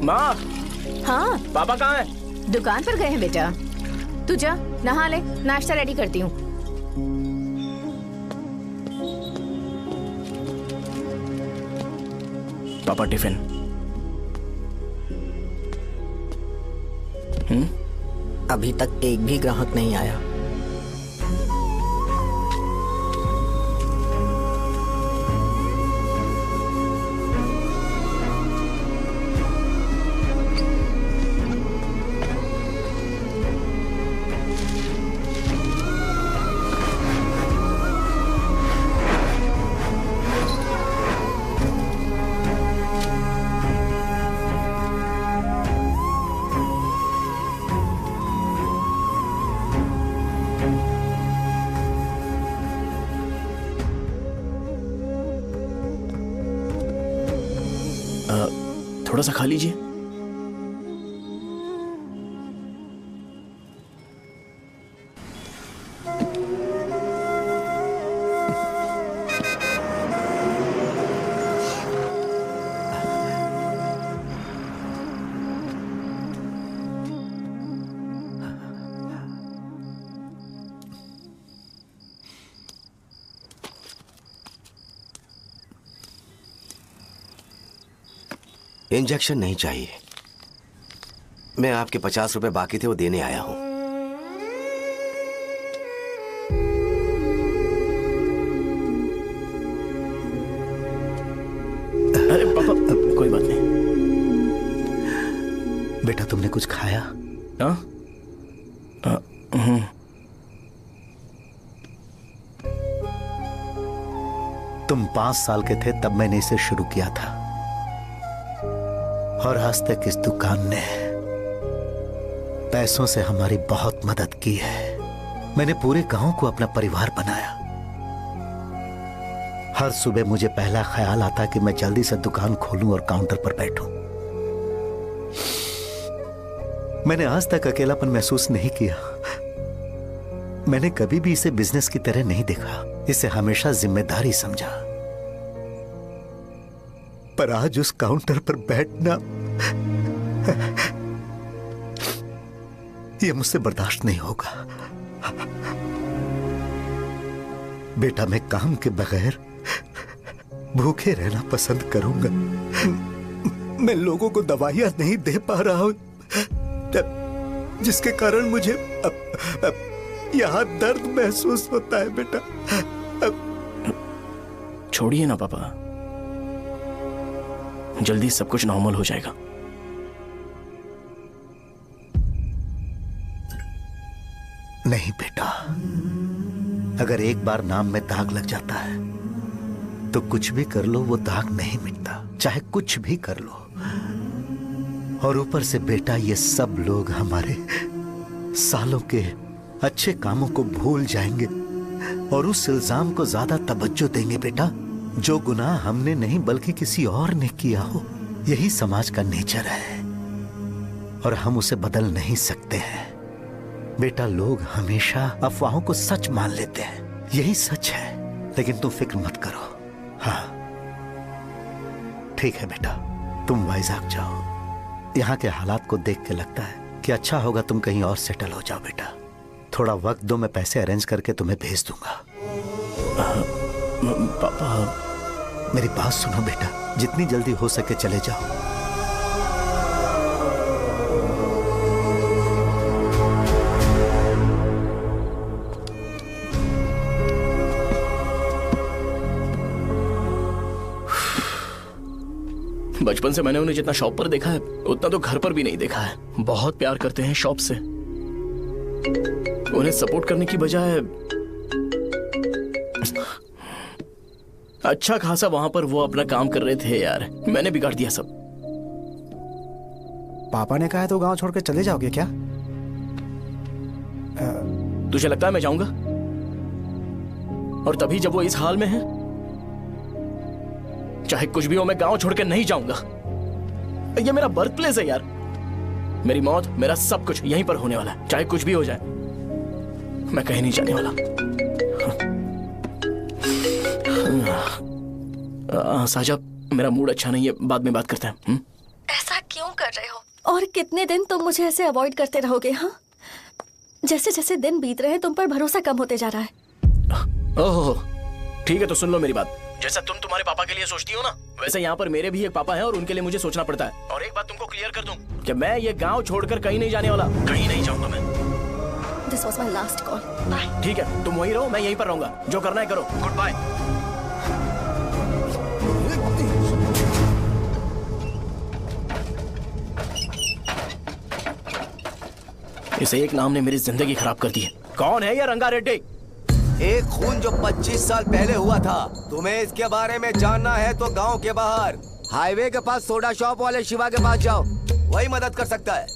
माँ। हाँ पापा कहाँ हैं? दुकान पर गए हैं बेटा। तू जा नहा ले, नाश्ता रेडी करती हूँ। पापा टिफिन। अभी तक एक भी ग्राहक नहीं आया। थोड़ा सा खा लीजिए। इंजेक्शन नहीं चाहिए। मैं आपके 50 रुपए बाकी थे वो देने आया हूं। अरे पापा कोई बात नहीं। बेटा तुमने कुछ खाया? तुम 5 साल के थे तब मैंने इसे शुरू किया था और आज तक इस दुकान ने पैसों से हमारी बहुत मदद की है। मैंने पूरे गांव को अपना परिवार बनाया। हर सुबह मुझे पहला ख्याल आता कि मैं जल्दी से दुकान खोलूं और काउंटर पर बैठूं। मैंने आज तक अकेलापन महसूस नहीं किया। मैंने कभी भी इसे बिजनेस की तरह नहीं देखा, इसे हमेशा जिम्मेदारी समझा। पर आज उस काउंटर पर बैठना यह मुझसे बर्दाश्त नहीं होगा। बेटा मैं काम के बगैर भूखे रहना पसंद करूंगा। मैं लोगों को दवाइयां नहीं दे पा रहा हूं, जिसके कारण मुझे यहां दर्द महसूस होता है। बेटा छोड़िए ना पापा, जल्दी सब कुछ नॉर्मल हो जाएगा। नहीं बेटा, अगर एक बार नाम में दाग लग जाता है तो कुछ भी कर लो वो दाग नहीं मिटता, चाहे कुछ भी कर लो। और ऊपर से बेटा ये सब लोग हमारे सालों के अच्छे कामों को भूल जाएंगे और उस इल्जाम को ज्यादा तवज्जो देंगे बेटा जो गुनाह हमने नहीं बल्कि किसी और ने किया हो। यही समाज का नेचर है और हम उसे बदल नहीं सकते हैं। बेटा लोग हमेशा अफवाहों को सच मान लेते हैं, यही सच है। लेकिन तुम फिक्र मत करो। हाँ ठीक है बेटा, तुम वाइजाग जाओ। यहाँ के हालात को देख के लगता है कि अच्छा होगा तुम कहीं और सेटल हो जाओ। बेटा थोड़ा वक्त दो, मैं पैसे अरेंज करके तुम्हें भेज दूंगा। पापा मेरी बात सुनो बेटा, जितनी जल्दी हो सके चले जाओ। बचपन से मैंने उन्हें जितना शॉप पर देखा है उतना तो घर पर भी नहीं देखा है। बहुत प्यार करते हैं शॉप से। उन्हें सपोर्ट करने की बजाय अच्छा खासा वहां पर वो अपना काम कर रहे थे। यार मैंने बिगाड़ दिया सब। पापा ने कहा है तो गांव छोड़कर चले जाओगे क्या? तुझे लगता है मैं जाऊंगा? और तभी जब वो इस हाल में है, चाहे कुछ भी हो मैं गांव छोड़कर नहीं जाऊंगा। ये मेरा बर्थ प्लेस है यार। मेरी मौत, मेरा सब कुछ यहीं पर होने वाला है। चाहे कुछ भी हो जाए मैं कहीं नहीं जाने वाला। साजा मेरा मूड अच्छा नहीं है, बाद में बात करते हैं। ऐसा क्यों कर रहे हो? और कितने दिन तुम मुझे ऐसे अवॉइड करते रहोगे? हाँ, जैसे जैसे दिन बीत रहे हैं तुम पर भरोसा कम होते जा रहा है। ओह ठीक है, तो सुन लो मेरी बात। जैसा तुम तुम्हारे पापा के लिए सोचती हो ना, वैसे यहाँ पर मेरे भी एक पापा हैं और उनके लिए मुझे सोचना पड़ता है। और एक बात तुमको क्लियर कर दूं कि मैं ये गांव छोड़कर कहीं नहीं जाने वाला, कहीं नहीं जाऊंगा मैं। This was my last call. Bye. ठीक है, तुम वहीं रहो, मैं यहीं पर रहूंगा। जो करना है करो। Good bye. इस एक नाम ने मेरी जिंदगी खराब कर दी है। कौन है ये रंगा रेड्डी? एक खून जो 25 साल पहले हुआ था। तुम्हें इसके बारे में जानना है तो गांव के बाहर हाईवे के पास सोडा शॉप वाले शिवा के पास जाओ, वही मदद कर सकता है।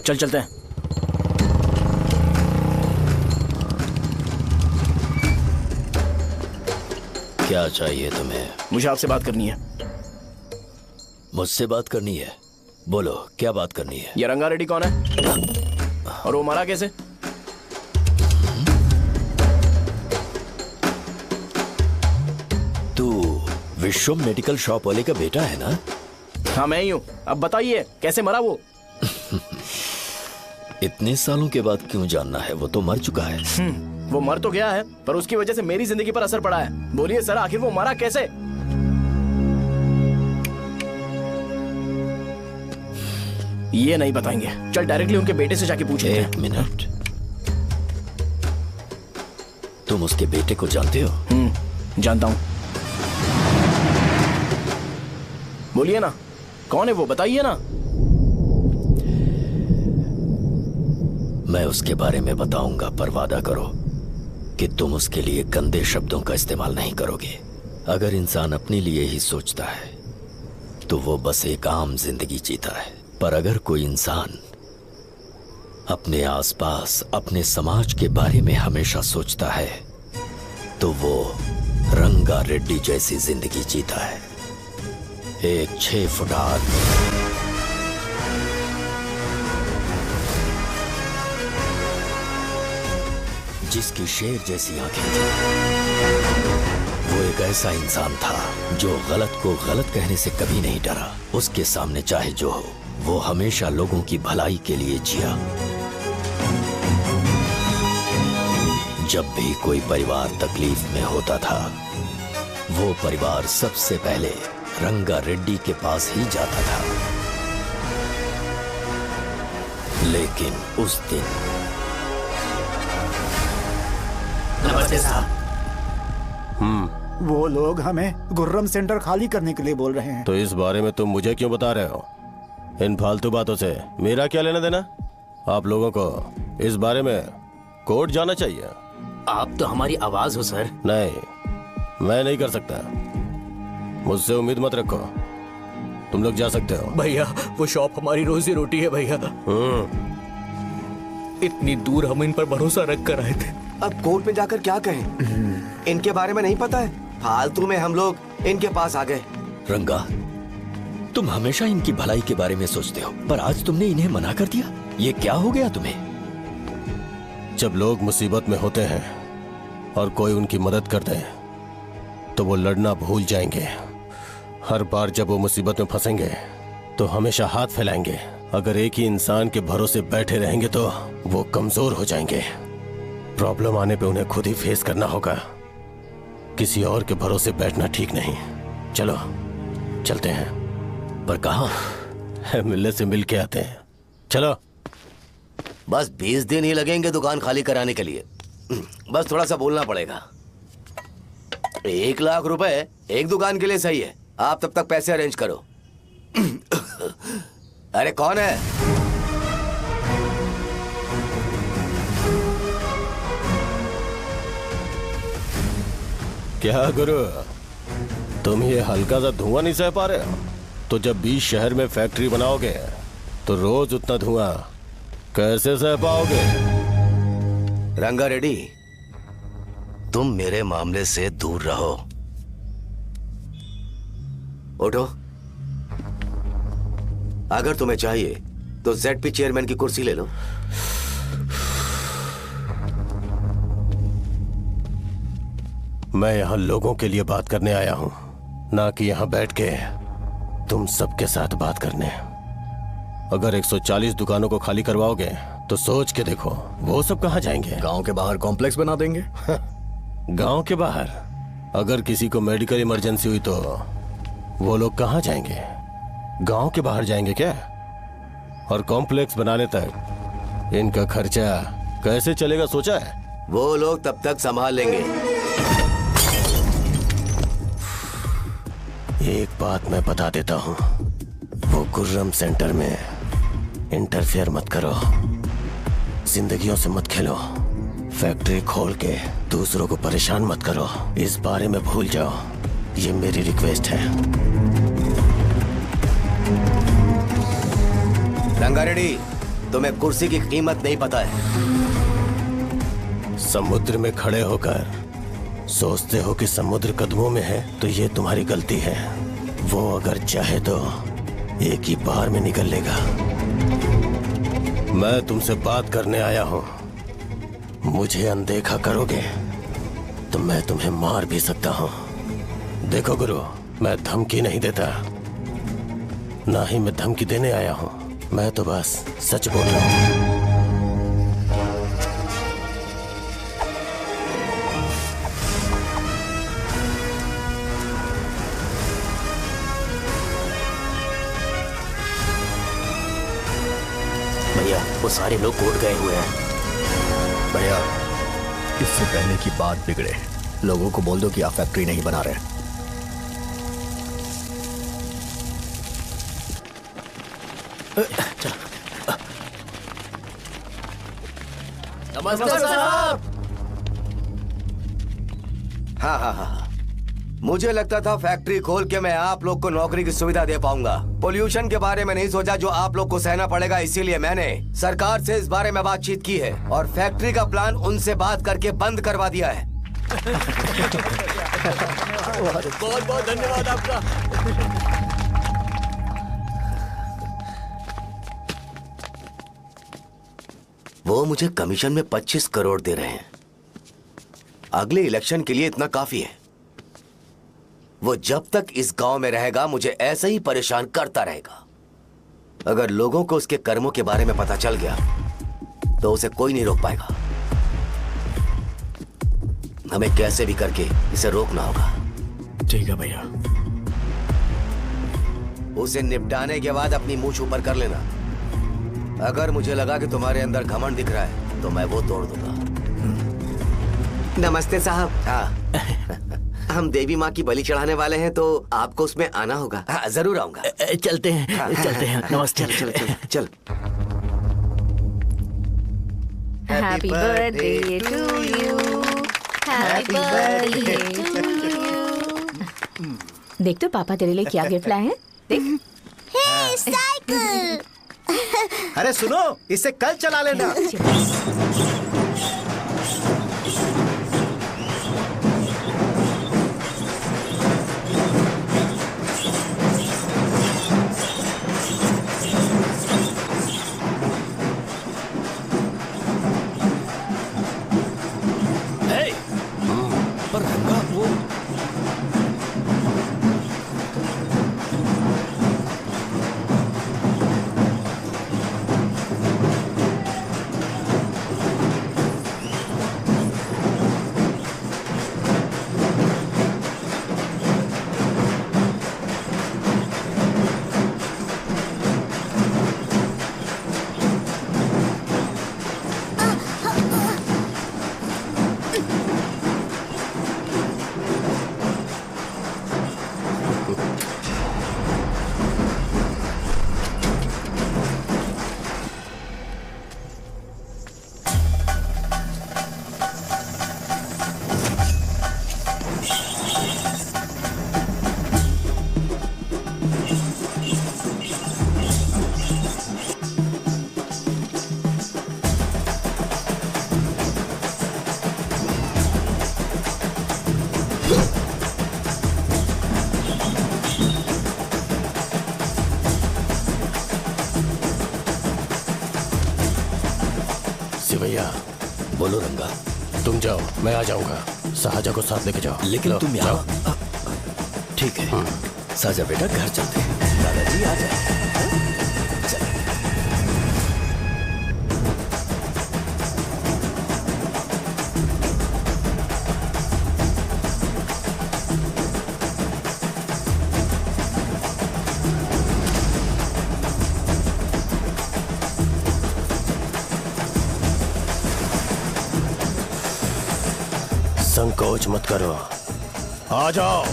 चल चलते हैं। क्या चाहिए तुम्हें? मुझे आपसे बात करनी है। मुझसे बात करनी है? बोलो क्या बात करनी है? ये रंगा रेड्डी कौन है और वो मरा कैसे? तू विश्वम मेडिकल शॉप वाले का बेटा है ना? हाँ मैं ही हूँ। अब बताइए कैसे मरा वो? इतने सालों के बाद क्यों जानना है? वो तो मर चुका है। वो मर तो गया है पर उसकी वजह से मेरी जिंदगी पर असर पड़ा है। बोलिए सर, आखिर वो मरा कैसे? ये नहीं बताएंगे। चल डायरेक्टली उनके बेटे से जाके पूछ लेते हैं। एक मिनट, तुम उसके बेटे को जानते हो? जानता हूं। बोलिए ना, कौन है वो, बताइए ना। मैं उसके बारे में बताऊंगा, पर वादा करो कि तुम उसके लिए गंदे शब्दों का इस्तेमाल नहीं करोगे। अगर इंसान अपने लिए ही सोचता है तो वो बस एक आम जिंदगी जीता है, पर अगर कोई इंसान अपने आसपास, अपने समाज के बारे में हमेशा सोचता है तो वो रंगा रेड्डी जैसी जिंदगी जीता है। एक 6 फुट आदमी, जिसकी शेर जैसी आंखें थी। वो एक ऐसा इंसान था जो गलत को गलत कहने से कभी नहीं डरा। उसके सामने चाहे जो हो, वो हमेशा लोगों की भलाई के लिए जिया। जब भी कोई परिवार तकलीफ में होता था, वो परिवार सबसे पहले रंगा रेड्डी के पास ही जाता था। लेकिन उस दिन नमस्ते साहब। वो लोग हमें गुर्रम सेंटर खाली करने के लिए बोल रहे हैं। तो इस बारे में तुम मुझे क्यों बता रहे हो? इन फालतू बातों से मेरा क्या लेना देना? आप लोगों को इस बारे में कोर्ट जाना चाहिए। आप तो हमारी आवाज हो सर। नहीं, मैं नहीं कर सकता। मुझसे उम्मीद मत रखो। तुम लोग जा सकते हो। भैया वो शॉप हमारी रोजी रोटी है भैया। इतनी दूर हम इन पर भरोसा रख कर आए थे। अब कोर्ट में जाकर क्या कहें? इनके बारे में नहीं पता है। फालतू में हम लोग इनके पास आ गए। रंगा, तुम हमेशा इनकी भलाई के बारे में सोचते हो, पर आज तुमने इन्हें मना कर दिया। ये क्या हो गया तुम्हें? जब लोग मुसीबत में होते हैं और कोई उनकी मदद कर दे तो वो लड़ना भूल जाएंगे। हर बार जब वो मुसीबत में फंसेंगे तो हमेशा हाथ फैलाएंगे। अगर एक ही इंसान के भरोसे बैठे रहेंगे तो वो कमजोर हो जाएंगे। प्रॉब्लम आने पे उन्हें खुद ही फेस करना होगा। किसी और के भरोसे बैठना ठीक नहीं। चलो चलते हैं। पर कहाँ? मिलने से मिल के आते हैं। चलो। बस 20 दिन ही लगेंगे दुकान खाली कराने के लिए। बस थोड़ा सा बोलना पड़ेगा। 1 लाख रुपए एक दुकान के लिए सही है। आप तब तक पैसे अरेंज करो। अरे कौन है? क्या गुरु, तुम ये हल्का सा धुआं नहीं सह पा रहे हो? तो जब 20 शहर में फैक्ट्री बनाओगे तो रोज उतना धुआं कैसे सह पाओगे? रंगा रेड्डी, तुम मेरे मामले से दूर रहो। उठो। अगर तुम्हें चाहिए तो ZP चेयरमैन की कुर्सी ले लो। मैं यहां लोगों के लिए बात करने आया हूं, ना कि यहां बैठ के तुम सबके साथ बात करने। अगर 140 दुकानों को खाली करवाओगे तो सोच के देखो वो सब कहां जाएंगे? गांव के बाहर कॉम्प्लेक्स बना देंगे। गांव के बाहर? अगर किसी को मेडिकल इमरजेंसी हुई तो वो लोग कहां जाएंगे? गांव के बाहर जाएंगे क्या? और कॉम्प्लेक्स बनाने तक इनका खर्चा कैसे चलेगा सोचा है? वो लोग तब तक संभाल लेंगे। एक बात मैं बता देता हूं, वो गुर्रम सेंटर में इंटरफेयर मत करो। जिंदगियों से मत खेलो। फैक्ट्री खोल के दूसरों को परेशान मत करो। इस बारे में भूल जाओ। ये मेरी रिक्वेस्ट है। रंगा रेड्डी, तुम्हें कुर्सी की कीमत नहीं पता है। समुद्र में खड़े होकर सोचते हो कि समुद्र कदमों में है तो ये तुम्हारी गलती है। वो अगर चाहे तो एक ही बार में निकल लेगा। मैं तुमसे बात करने आया हूं। मुझे अनदेखा करोगे तो मैं तुम्हें मार भी सकता हूं। देखो गुरु, मैं धमकी नहीं देता, ना ही मैं धमकी देने आया हूं। मैं तो बस सच बोल रहा हूं। वो सारे लोग कोर्ट गए हुए हैं। भैया, इससे पहले की बात बिगड़े, लोगों को बोल दो कि आप फैक्ट्री नहीं बना रहे। नमस्ते साहब। हाँ, मुझे लगता था फैक्ट्री खोल के मैं आप लोग को नौकरी की सुविधा दे पाऊंगा। पोल्यूशन के बारे में नहीं सोचा जो आप लोग को सहना पड़ेगा, इसीलिए मैंने सरकार से इस बारे में बातचीत की है और फैक्ट्री का प्लान उनसे बात करके बंद करवा दिया है। बहुत बहुत धन्यवाद आपका। वो मुझे कमीशन में 25 करोड़ दे रहे हैं। अगले इलेक्शन के लिए इतना काफी है। वो जब तक इस गांव में रहेगा मुझे ऐसे ही परेशान करता रहेगा। अगर लोगों को उसके कर्मों के बारे में पता चल गया तो उसे कोई नहीं रोक पाएगा। हमें कैसे भी करके इसे रोकना होगा। ठीक है भैया। उसे निपटाने के बाद अपनी मूंछ ऊपर कर लेना। अगर मुझे लगा कि तुम्हारे अंदर घमंड दिख रहा है तो मैं वो तोड़ दूंगा। नमस्ते साहब। हाँ। हम देवी माँ की बलि चढ़ाने वाले हैं तो आपको उसमें आना होगा। हाँ, जरूर आऊंगा। चलते हैं, चलते हैं। नमस्ते। चल चल चल। Happy birthday to you, happy birthday to you. देख तो पापा तेरे लिए क्या गिफ्ट लाए हैं। देख। हे साइकिल। अरे सुनो, इसे कल चला लेना। पर रंगा वो सिवैया, बोलो रंगा। तुम जाओ, मैं आ जाऊंगा। साहजा को साथ लेके जाओ। लेकिन तुम यहाँ। ठीक है साजा बेटा, घर चलते हैं। दादाजी आ जाए। संकोच मत करो, आ जाओ।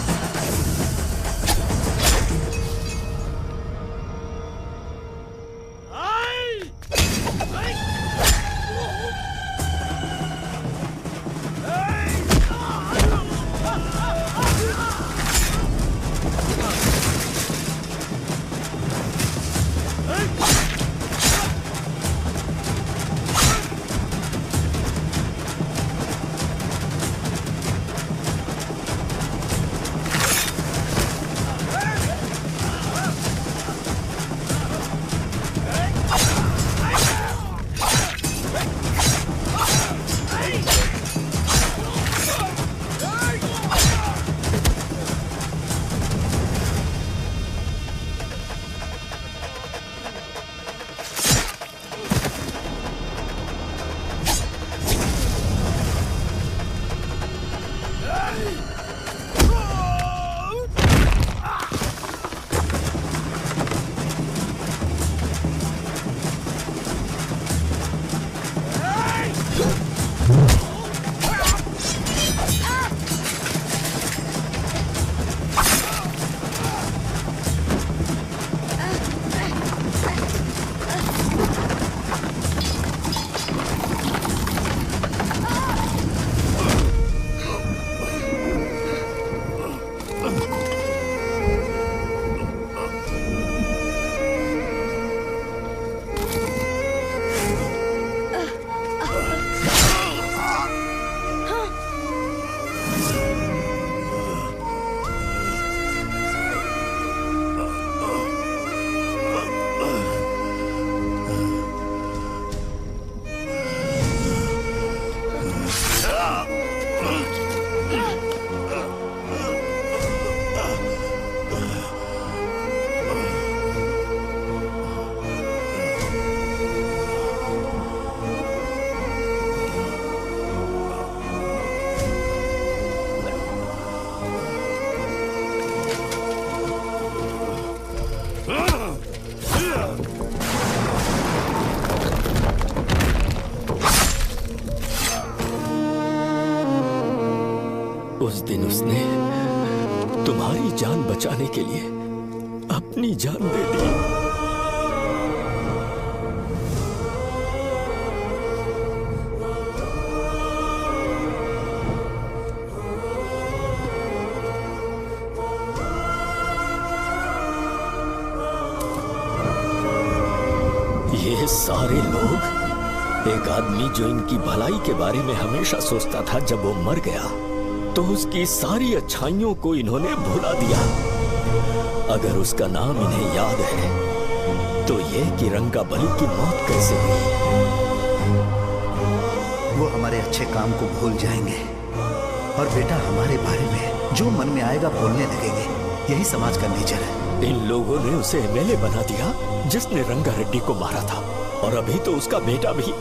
उस दिन उसने तुम्हारी जान बचाने के लिए अपनी जान दे दी। ये सारे लोग, एक आदमी जो इनकी भलाई के बारे में हमेशा सोचता था, जब वो मर गया तो उसकी सारी अच्छाइयों को इन्होंने भुला दिया। अगर उसका नाम इन्हें याद है तो ये कि रंगाबली की मौत कैसे हुई। वो हमारे अच्छे काम को भूल जाएंगे और बेटा हमारे बारे में जो मन में आएगा बोलने लगेंगे। यही समाज का नेचर है। इन लोगों ने उसे एमएलए बना दिया जिसने रंगा रेड्डी को मारा था, और अभी तो उसका बेटा भी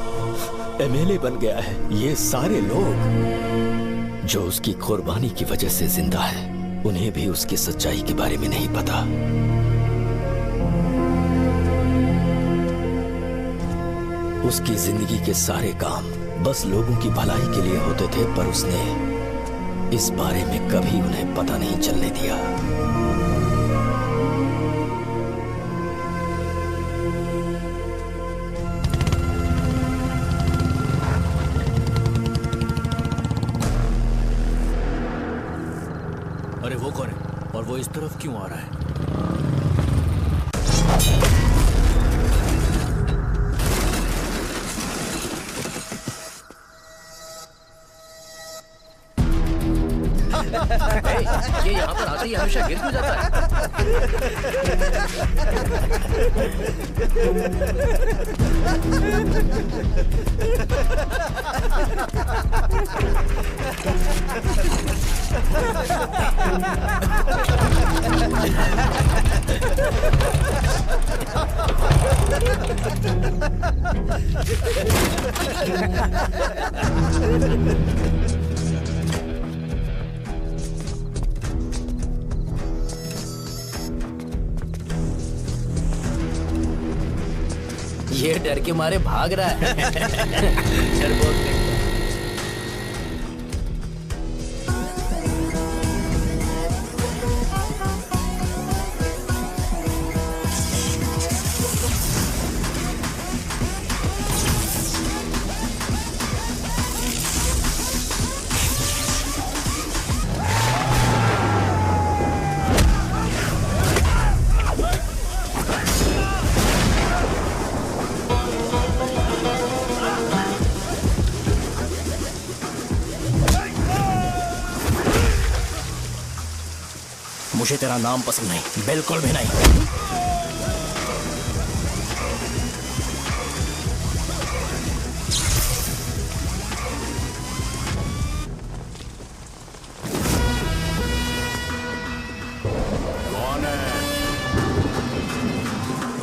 एमएलए बन गया है। ये सारे लोग जो उसकी कुर्बानी की वजह से जिंदा है, उन्हें भी उसकी सच्चाई के बारे में नहीं पता। उसकी जिंदगी के सारे काम बस लोगों की भलाई के लिए होते थे, पर उसने इस बारे में कभी उन्हें पता नहीं चलने दिया। अरे वो कौन है और वो इस तरफ क्यों आ रहा है? ये यहाँ पर आते ही हमेशा गिर क्यों जाता ये डर के मारे भाग रहा है। डरपोक नहीं। मुझे तेरा नाम पसंद नहीं, बिल्कुल भी नहीं। कौन है?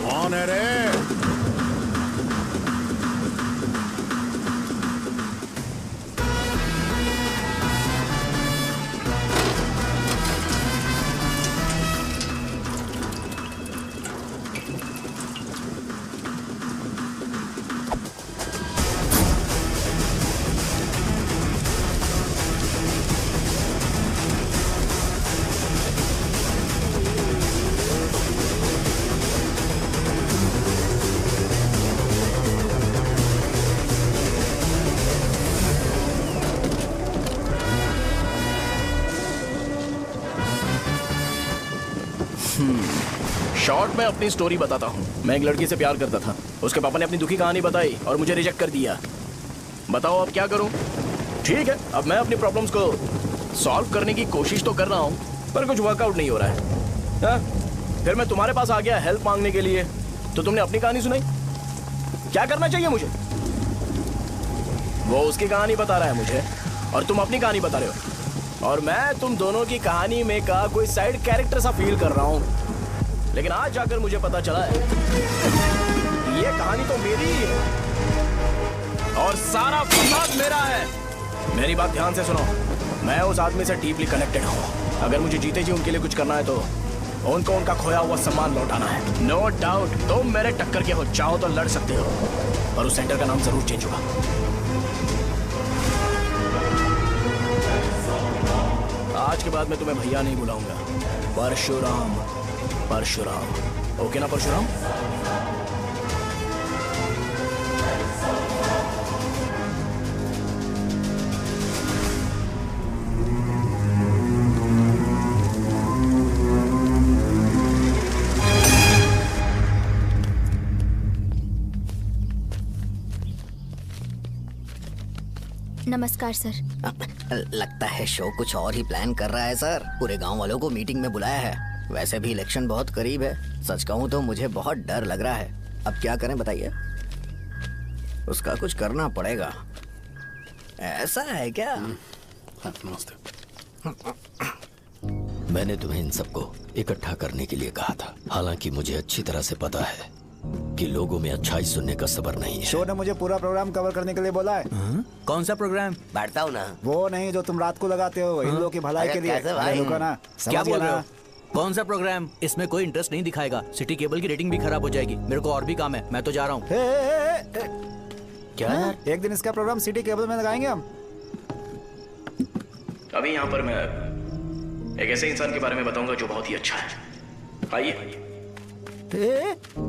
कौन है रे? शॉर्ट में अपनी स्टोरी बताता हूँ। मैं एक लड़की से प्यार करता था। उसके पापा ने अपनी दुखी कहानी बताई और मुझे रिजेक्ट कर दिया। बताओ अब क्या करूँ? ठीक है, अब मैं अपनी प्रॉब्लम्स को सॉल्व करने की कोशिश तो कर रहा हूँ, पर कुछ वर्कआउट नहीं हो रहा है। हाँ? फिर मैं तुम्हारे पास आ गया हेल्प मांगने के लिए, तो तुमने अपनी कहानी सुनाई। क्या करना चाहिए मुझे? वो उसकी कहानी बता रहा है मुझे और तुम अपनी कहानी बता रहे हो, और मैं तुम दोनों की कहानी में का कोई साइड कैरेक्टर सा फील कर रहा हूँ। लेकिन आज जाकर मुझे पता चला है ये कहानी तो मेरी ही है और सारा फसाद मेरा है। मेरी बात ध्यान से सुनो, मैं उस आदमी से डीपली कनेक्टेड हूँ। अगर मुझे जीते जी उनके लिए कुछ करना है तो उनको उनका खोया हुआ सम्मान लौटाना है। नो डाउट तुम मेरे टक्कर के हो, चाहो तो लड़ सकते हो, पर उस सेंटर का नाम जरूर चेंज होगा। आज के बाद मैं तुम्हें भैया नहीं बुलाऊंगा, परशुराम। परशुराम, ओके ना परशुराम? नमस्कार सर। लगता है शो कुछ और ही प्लान कर रहा है सर। पूरे गांव वालों को मीटिंग में बुलाया है। वैसे भी इलेक्शन बहुत करीब है। सच कहूँ तो मुझे बहुत डर लग रहा है। अब क्या करें बताइए? उसका कुछ करना पड़ेगा। ऐसा है क्या? नमस्ते। मैंने तुम्हें इन सबको इकट्ठा करने के लिए कहा था। हालांकि मुझे अच्छी तरह से पता है कि लोगों में अच्छाई सुनने का सब्र नहीं है। शो ने मुझे पूरा प्रोग्राम कवर करने के लिए बोला है। कौन सा प्रोग्राम? बैठता हूँ ना। वो नहीं जो तुम रात को लगाते हो इन लोगों की भलाई के लिए। रुको ना, क्या बोल रहे हो? कौन सा प्रोग्राम? इसमें कोई इंटरेस्ट नहीं दिखाएगा। सिटी केबल की रेटिंग भी खराब हो जाएगी। मेरे को और भी काम है, मैं तो जा रहा हूँ। क्या? एक दिन इसका प्रोग्राम सिटी केबल में लगाएंगे हम। अभी यहाँ पर मैं एक ऐसे इंसान के बारे में बताऊंगा जो बहुत ही अच्छा है। आइए।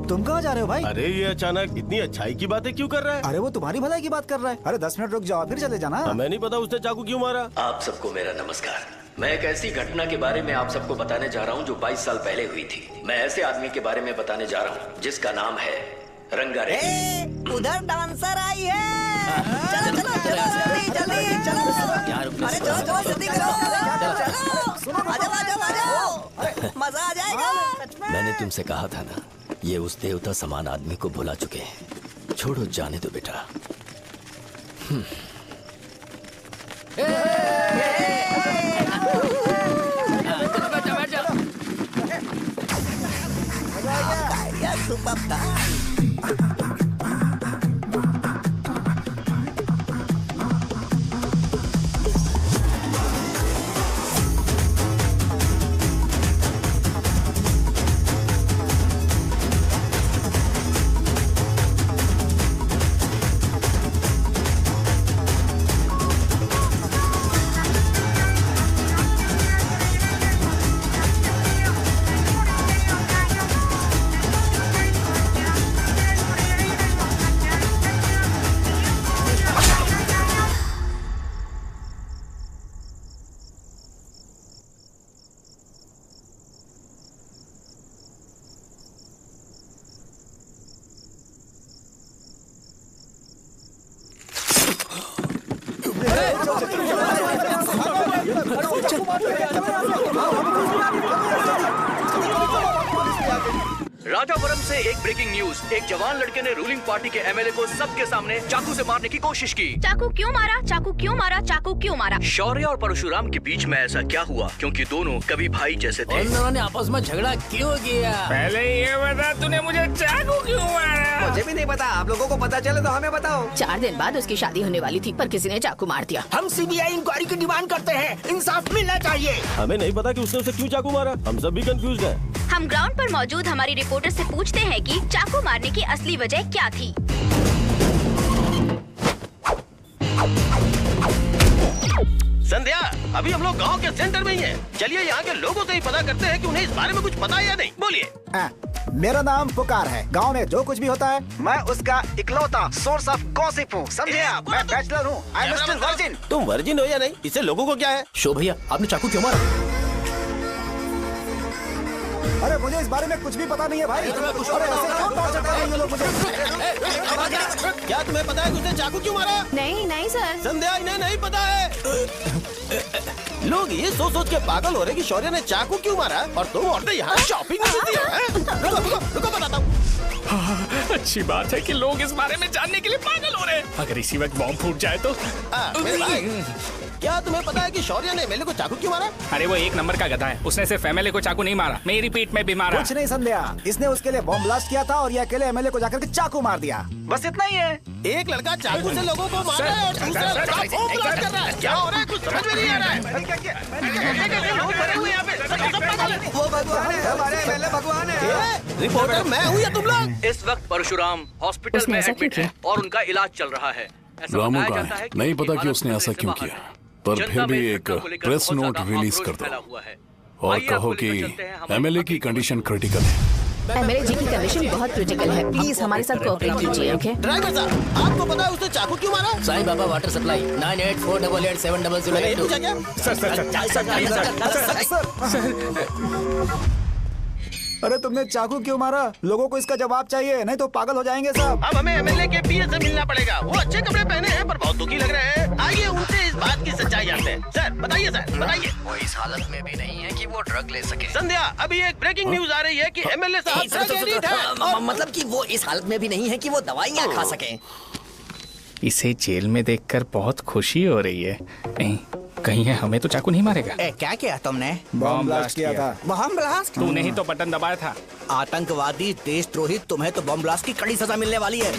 तुम कहाँ जा रहे हो भाई? अरे ये अचानक इतनी अच्छाई की बातें क्यों कर रहा है? अरे वो तुम्हारी भलाई की बात कर रहा है। अरे 10 मिनट रुक जाओ फिर चले जाना। हमें नहीं पता उसने चाकू क्यों मारा। आप सबको मेरा नमस्कार। मैं एक ऐसी घटना के बारे में आप सबको बताने जा रहा हूँ जो 22 साल पहले हुई थी। मैं ऐसे आदमी के बारे में बताने जा रहा हूँ जिसका नाम है रंगारेड्डी। उधर डांसर आई है। चलो चलो चलो जल्दी जल्दी चलो। अरे चलो चलो जल्दी करो। आ जाओ आ जाओ आ जाओ, मजा आ जाएगा। मैंने तुमसे कहा था ना, ये उस देवता समान आदमी को भुला चुके हैं। छोड़ो, जाने दो बेटा। राजापुरम से एक ब्रेकिंग न्यूज। एक जवान लड़के ने रूलिंग पार्टी के एमएलए को सबके सामने चाकू से मारने की कोशिश की। चाकू क्यों मारा? चाकू क्यों मारा? चाकू क्यों मारा? शौर्य और परशुराम के बीच में ऐसा क्या हुआ? क्योंकि दोनों कभी भाई जैसे थे। उन दोनों ने आपस में झगड़ा क्यों किया? पहले ये बता, तूने मुझे चाकू क्यों मारा? मुझे भी नहीं पता। आप लोगों को पता चले तो हमें बताओ। 4 दिन बाद उसकी शादी होने वाली थी पर किसी ने चाकू मार दिया। हम सीबीआई इंक्वायरी की डिमांड करते हैं। इंसाफ मिलना चाहिए। हमें नहीं पता कि उसने उसे क्यों चाकू मारा। हम सब भी कंफ्यूज हैं। हम ग्राउंड पर मौजूद हमारी रिपोर्टर से पूछते हैं कि चाकू मारने की असली वजह क्या थी। संध्या, अभी हम लोग गांव के सेंटर में ही हैं। चलिए यहाँ के लोगों से ही पता करते हैं कि उन्हें इस बारे में कुछ पता है या नहीं। बोलिए। मेरा नाम पुकार है। गांव में जो कुछ भी होता है मैं उसका इकलौता सोर्स ऑफ गॉसिप हूँ। समझे आप? मैं बैचलर हूँ। I am still virgin. तुम वर्जिन हो या नहीं, इससे लोगों को क्या है? शो भैया, आपने चाकू क्यों मारा? अरे मुझे इस बारे में कुछ भी पता नहीं है भाई। अरे ऐसे क्यों टॉर्चर कर रहे हैं ये लोग मुझे? क्या तुम्हें पता है कि उसने चाकू क्यों मारा? नहीं नहीं सर। संध्या, इन्हें नहीं पता है। लोग ये सोच सोच के पागल हो रहे कि शौर्य ने चाकू क्यों मारा और तुम औरतें यहाँ शॉपिंग में बिजी हैं। रुको बताता हूँ। अच्छी बात है कि लोग इस बारे में जानने के लिए पागल हो रहे हैं। अगर इसी वक्त बॉम्ब फूट जाए तो। मेरे भाई, क्या तुम्हें पता है कि शौर्य ने एमएलए को चाकू क्यों मारा? अरे वो एक नंबर का गधा है। उसने सिर्फ एमएलए को चाकू नहीं मारा, मेरी पीठ में भी मारा। कुछ नहीं संध्या, इसने उसके लिए बॉम्ब ब्लास्ट किया था और ये अकेले एमएलए को जाकर के चाकू मार दिया। बस इतना ही है। एक लड़का चाकू से लोगों को मार रहा है और दूसरा लड़का बॉम्ब ब्लास्ट कर रहा है। क्या हो रहा है? कुछ समझ में नहीं आ रहा है। लोग मरे हुए यहाँ पे। वो भगवान है, हमारे एमएलए भगवान है। रिपोर्टर मैं हूँ या तुम लोग? इस वक्त परशुराम हॉस्पिटल में एडमिट है और उनका इलाज चल रहा है। रामू का नहीं पता कि उसने ऐसा क्यों किया। पर फिर भी एक प्रेस नोट रिलीज कर दो और कहो कि एमएलए की कंडीशन क्रिटिकल है। एमएलए जी की कंडीशन बहुत क्रिटिकल है, प्लीज हमारे साथ कोऑपरेट कीजिए। ओके ड्राइवर साहब, आपको पता है उसने चाकू क्यों मारा? Sai Baba water supply 9848870082। अरे तुमने चाकू क्यों मारा? लोगों को इसका जवाब चाहिए, नहीं तो पागल हो जाएंगे सब। अब हमें एमएलए के पीए से मिलना पड़ेगा। वो अच्छे कपड़े पहने हैं पर बहुत दुखी लग रहे हैं। आइए उनसे इस बात की सच्चाई जानते हैं। सर बताइए, सर बताइए। वो इस हालत में भी नहीं है कि वो ड्रग ले सके। संध्या, अभी एक ब्रेकिंग न्यूज आ रही है कि एमएलए साहब ड्रग एडिक्ट है। मतलब कि वो इस हालत में भी नहीं है कि वो दवाइयाँ खा सके। इसे जेल में देखकर बहुत खुशी हो रही है। कहीं है हमें तो चाकू नहीं मारेगा। क्या किया तुमने? बॉम्ब ब्लास्ट किया था। Bomb blast? तूने ही तो बटन दबाया था। आतंकवादी, देशद्रोही, तुम्हें तो बॉम्ब ब्लास्ट की कड़ी सजा मिलने वाली है।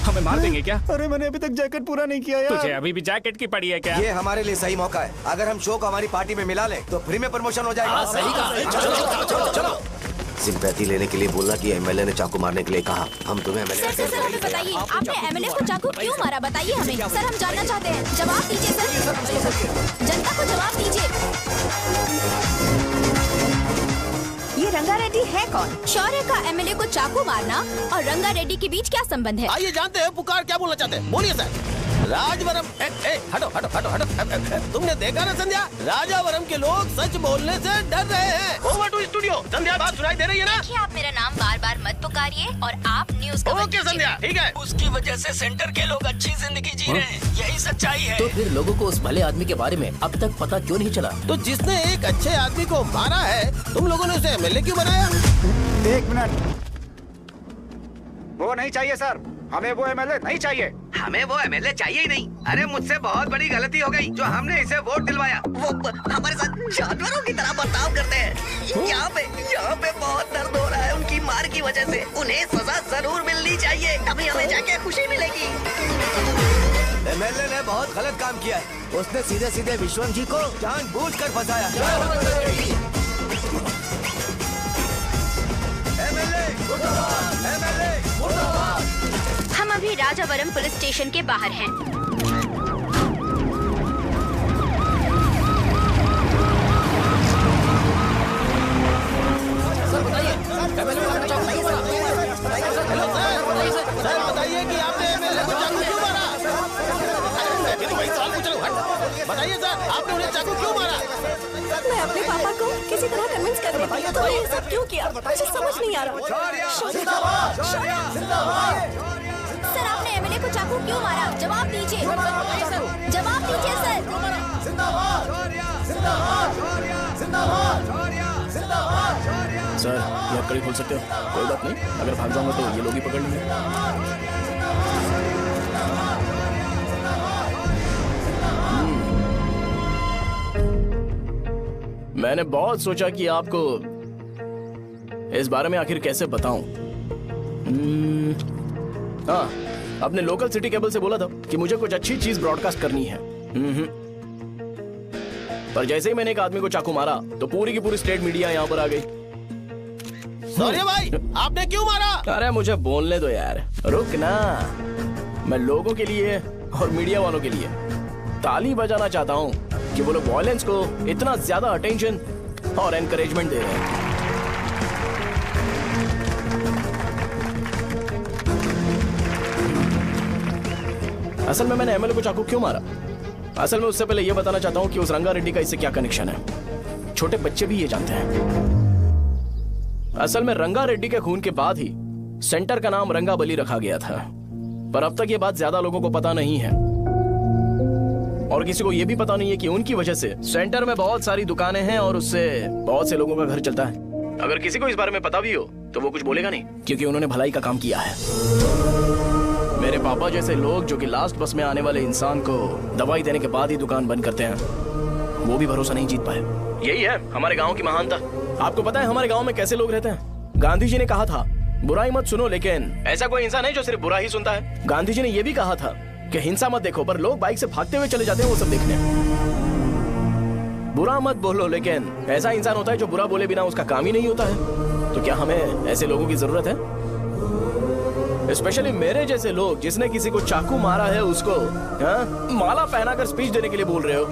हमें मार देंगे क्या? अरे मैंने अभी तक जैकेट पूरा नहीं किया यार। तुझे अभी भी जैकेट की पड़ी है क्या? ये हमारे लिए सही मौका है। अगर हम शो को हमारी पार्टी में मिला लें तो फ्री में प्रमोशन हो जाएगा। सही कहा। चलो। सिंपैथी लेने के लिए बोला कि एमएलए ने चाकू मारने के लिए कहा। हम तुम्हें एमएलए सर हमें बताइए, आपने एमएलए को चाकू क्यों मारा? बताइए हमें। सर हम जानना चाहते हैं, जवाब दीजिए सर। जनता को जवाब दीजिए। ये रंगा रेड्डी है कौन? शौर्य का एमएलए को चाकू मारना और रंगा रेड्डी के बीच क्या संबंध है? आइए जानते हैं पुकार क्या बोलना चाहते हैं। बोलिए सर। राजवरम हटो हटो हटो हटो। तुमने देखा ना संध्या, राजावरम के लोग सच बोलने से डर रहे हैं। Over to studio. संध्या बात सुनाई दे रही है ना? देखिए आप मेरा नाम बार बार मत पुकारिए और आप न्यूज कवर ओके संध्या, ठीक है। उसकी वजह से सेंटर के लोग अच्छी जिंदगी जी रहे हैं, यही सच्चाई है। तो फिर लोगों को उस भले आदमी के बारे में अब तक पता क्यों नहीं चला? तो जिसने एक अच्छे आदमी को मारा है, तुम लोगों ने उसे एमएलए क्यों बनाया? 1 मिनट, वो नहीं चाहिए सर, हमें वो एमएलए नहीं चाहिए। हमें वो एमएलए चाहिए ही नहीं। अरे मुझसे बहुत बड़ी गलती हो गई जो हमने इसे वोट दिलवाया। वो हमारे साथ जानवरों की तरह बर्ताव करते हैं। यहाँ पे बहुत दर्द हो रहा है उनकी मार की वजह से। उन्हें सजा जरूर मिलनी चाहिए, तभी हमें जाके खुशी मिलेगी। एमएलए ने बहुत गलत काम किया है। उसने सीधे सीधे विश्वम जी को जानबूझकर फंसाया। हम अभी राजावरम पुलिस स्टेशन के बाहर हैं। सर बताइए, सर बताइए कि आपने एमएलए को चाकू क्यों मारा? ये तो वही सवाल पूछ रहा हूँ। बताइए सर, आपने उन्हें चाकू क्यों मारा? मैं अपने पापा को किसी तरह कन्विंस कर रही थी। तो ये सब क्यों किया मुझे समझ नहीं आ रहा। सर आपने एमएलए को चाकू क्यों मारा? जवाब दीजिए, जवाब दीजिए सर। सर ये कड़ी खोल सकते हो? कोई बात नहीं, अगर भाग जाऊंगा तो ये लोग ही पकड़ लेंगे। मैंने बहुत सोचा कि आपको इस बारे में आखिर कैसे बताऊं। हाँ, अपने लोकल सिटी केबल से बोला था कि मुझे कुछ अच्छी चीज ब्रॉडकास्ट करनी है। पर जैसे ही मैंने एक आदमी को चाकू मारा तो पूरी की पूरी स्टेट मीडिया यहाँ पर आ गई। सॉरी भाई, आपने क्यों मारा? अरे मुझे बोलने दो यार, रुक ना। मैं लोगों के लिए और मीडिया वालों के लिए ताली बजाना चाहता हूँ कि वो लोग वायलेंस को इतना ज्यादा अटेंशन और एनकरेजमेंट दे रहे हैं। असल में मैंने एमएलए को चाकू क्यों मारा? असल में उससे पहले यह बताना चाहता हूँ कि उस रंगा रेड्डी का इससे क्या कनेक्शन है। छोटे बच्चे भी ये जानते हैं। असल में रंगा रेड्डी के खून के बाद ही सेंटर का नाम रंगा बली रखा गया था, पर अब तक ये बात ज्यादा लोगों को पता नहीं है और किसी को ये भी पता नहीं है कि उनकी वजह से सेंटर में बहुत सारी दुकानें हैं और उससे बहुत से लोगों का घर चलता है। अगर किसी को इस बारे में पता भी हो तो वो कुछ बोलेगा नहीं, क्योंकि उन्होंने भलाई का काम किया है। मेरे पापा जैसे लोग जो कि लास्ट बस में आने वाले इंसान को दवाई देने के बाद ही दुकान बंद करते हैं, वो भी भरोसा नहीं जीत पाए। यही है हमारे गाँव की महानता। आपको पता है हमारे गाँव में कैसे लोग रहते हैं? गांधी जी ने कहा था बुराई मत सुनो, लेकिन ऐसा कोई इंसान है जो सिर्फ बुरा ही सुनता है। गांधी जी ने यह भी कहा था कि हिंसा मत देखो, पर लोग बाइक से भागते हुए चले जाते हैं वो सब देखने। बुरा मत बोलो, लेकिन ऐसा इंसान होता है जो बुरा बोले बिना उसका काम ही नहीं होता है। तो क्या हमें ऐसे लोगों की जरूरत है? स्पेशली मेरे जैसे लोग जिसने किसी को चाकू मारा है उसको माला पहनाकर स्पीच देने के लिए बोल रहे हो।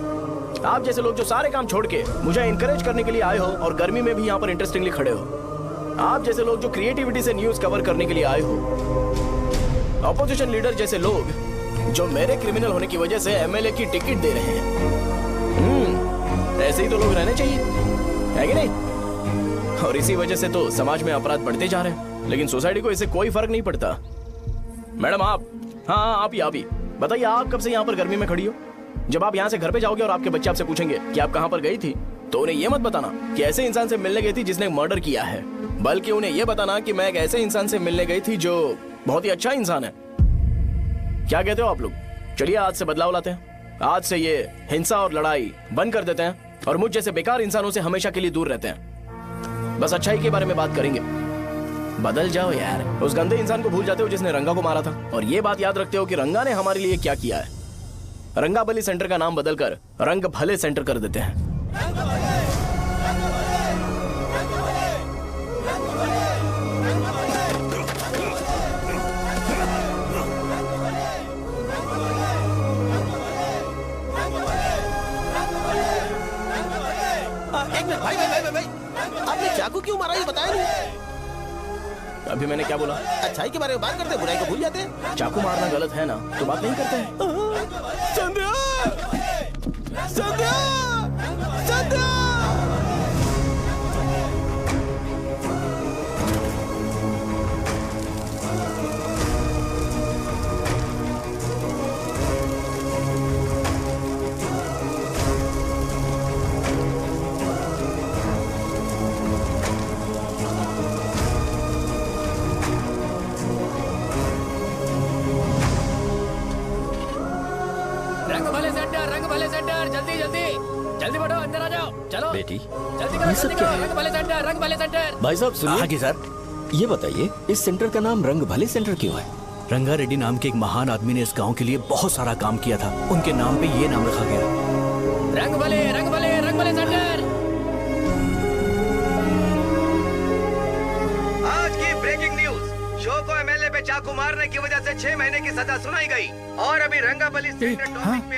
आप जैसे लोग जो सारे काम छोड़ के मुझे इनकरेज करने के लिए आए हो और गर्मी में भी यहाँ पर इंटरेस्टिंगली खड़े हो। आप जैसे लोग जो क्रिएटिविटी से न्यूज कवर करने के लिए आए हो। ऑपोजिशन लीडर जैसे लोग जो मेरे क्रिमिनल होने की वजह से एमएलए की टिकट दे रहे हैं। ऐसे ही तो लोग रहने चाहिए, है कि नहीं? और इसी वजह से तो समाज में अपराध बढ़ते जा रहे हैं, लेकिन सोसाइटी को इससे कोई फर्क नहीं पड़ता। मैडम आप, हाँ आप ही बताइए, आप कब से यहाँ पर गर्मी में खड़ी हो? जब आप यहाँ से घर पे जाओगे और आपके बच्चे आपसे पूछेंगे कि आप कहाँ पर गई थी, तो उन्हें यह मत बताना कि ऐसे इंसान से मिलने गई थी जिसने मर्डर किया है, बल्कि उन्हें यह बताना कि मैं एक ऐसे इंसान से मिलने गई थी जो बहुत ही अच्छा इंसान है। क्या कहते हो आप लोग? चलिए आज से बदलाव लाते हैं। आज से ये हिंसा और लड़ाई बंद कर देते हैं और मुझ जैसे बेकार इंसानों से हमेशा के लिए दूर रहते हैं। बस अच्छाई के बारे में बात करेंगे। बदल जाओ यार, उस गंदे इंसान को भूल जाते हो जिसने रंगा को मारा था, और ये बात याद रखते हो कि रंगा ने हमारे लिए क्या किया है। रंगाबली सेंटर का नाम बदलकर रंग भले सेंटर कर देते हैं। भाई आपने चाकू क्यों मारा ये बताया नहीं? अभी मैंने क्या बोला? अच्छाई के बारे में बात करते हैं, बुराई को भूल जाते हैं। चाकू मारना गलत है ना, तो बात नहीं करते हैं। संध्या! संध्या! संध्या! जल्दी बढ़ो, अंदर आ जाओ। चलो बेटी, जल्दी करो, ये सब जल्दी क्या करो। है? रंग भले सेंटर, रंग भले सेंटर। भाई साहब सुनिए। हाँ जी सर। ये बताइए इस सेंटर का नाम रंग भले सेंटर क्यों है? रंगा रेड्डी नाम के एक महान आदमी ने इस गांव के लिए बहुत सारा काम किया था, उनके नाम पे ये नाम रखा गया। रंग भले, रंग भले, रंग भले सेंटर। आज की ब्रेकिंग न्यूज, शो को एमएलए पे चाकू मारने की वजह से 6 महीने की सजा सुनाई गई और अभी रंगाबली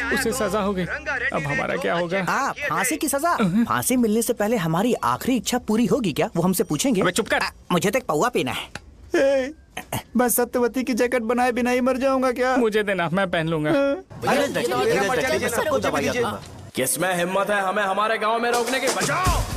उसे सजा हो गई, अब हमारा क्या होगा? फांसी की सजा? फांसी मिलने से पहले हमारी आखिरी इच्छा पूरी होगी क्या, वो हमसे पूछेंगे? चुप कर। मुझे तो एक पौवा पीना है। मैं सत्यवती की जैकेट बनाए बिना ही मर जाऊंगा क्या? मुझे देना, मैं पहन लूंगा। किसमें हिम्मत है हमें हमारे गांव में रोकने की? बचाओ!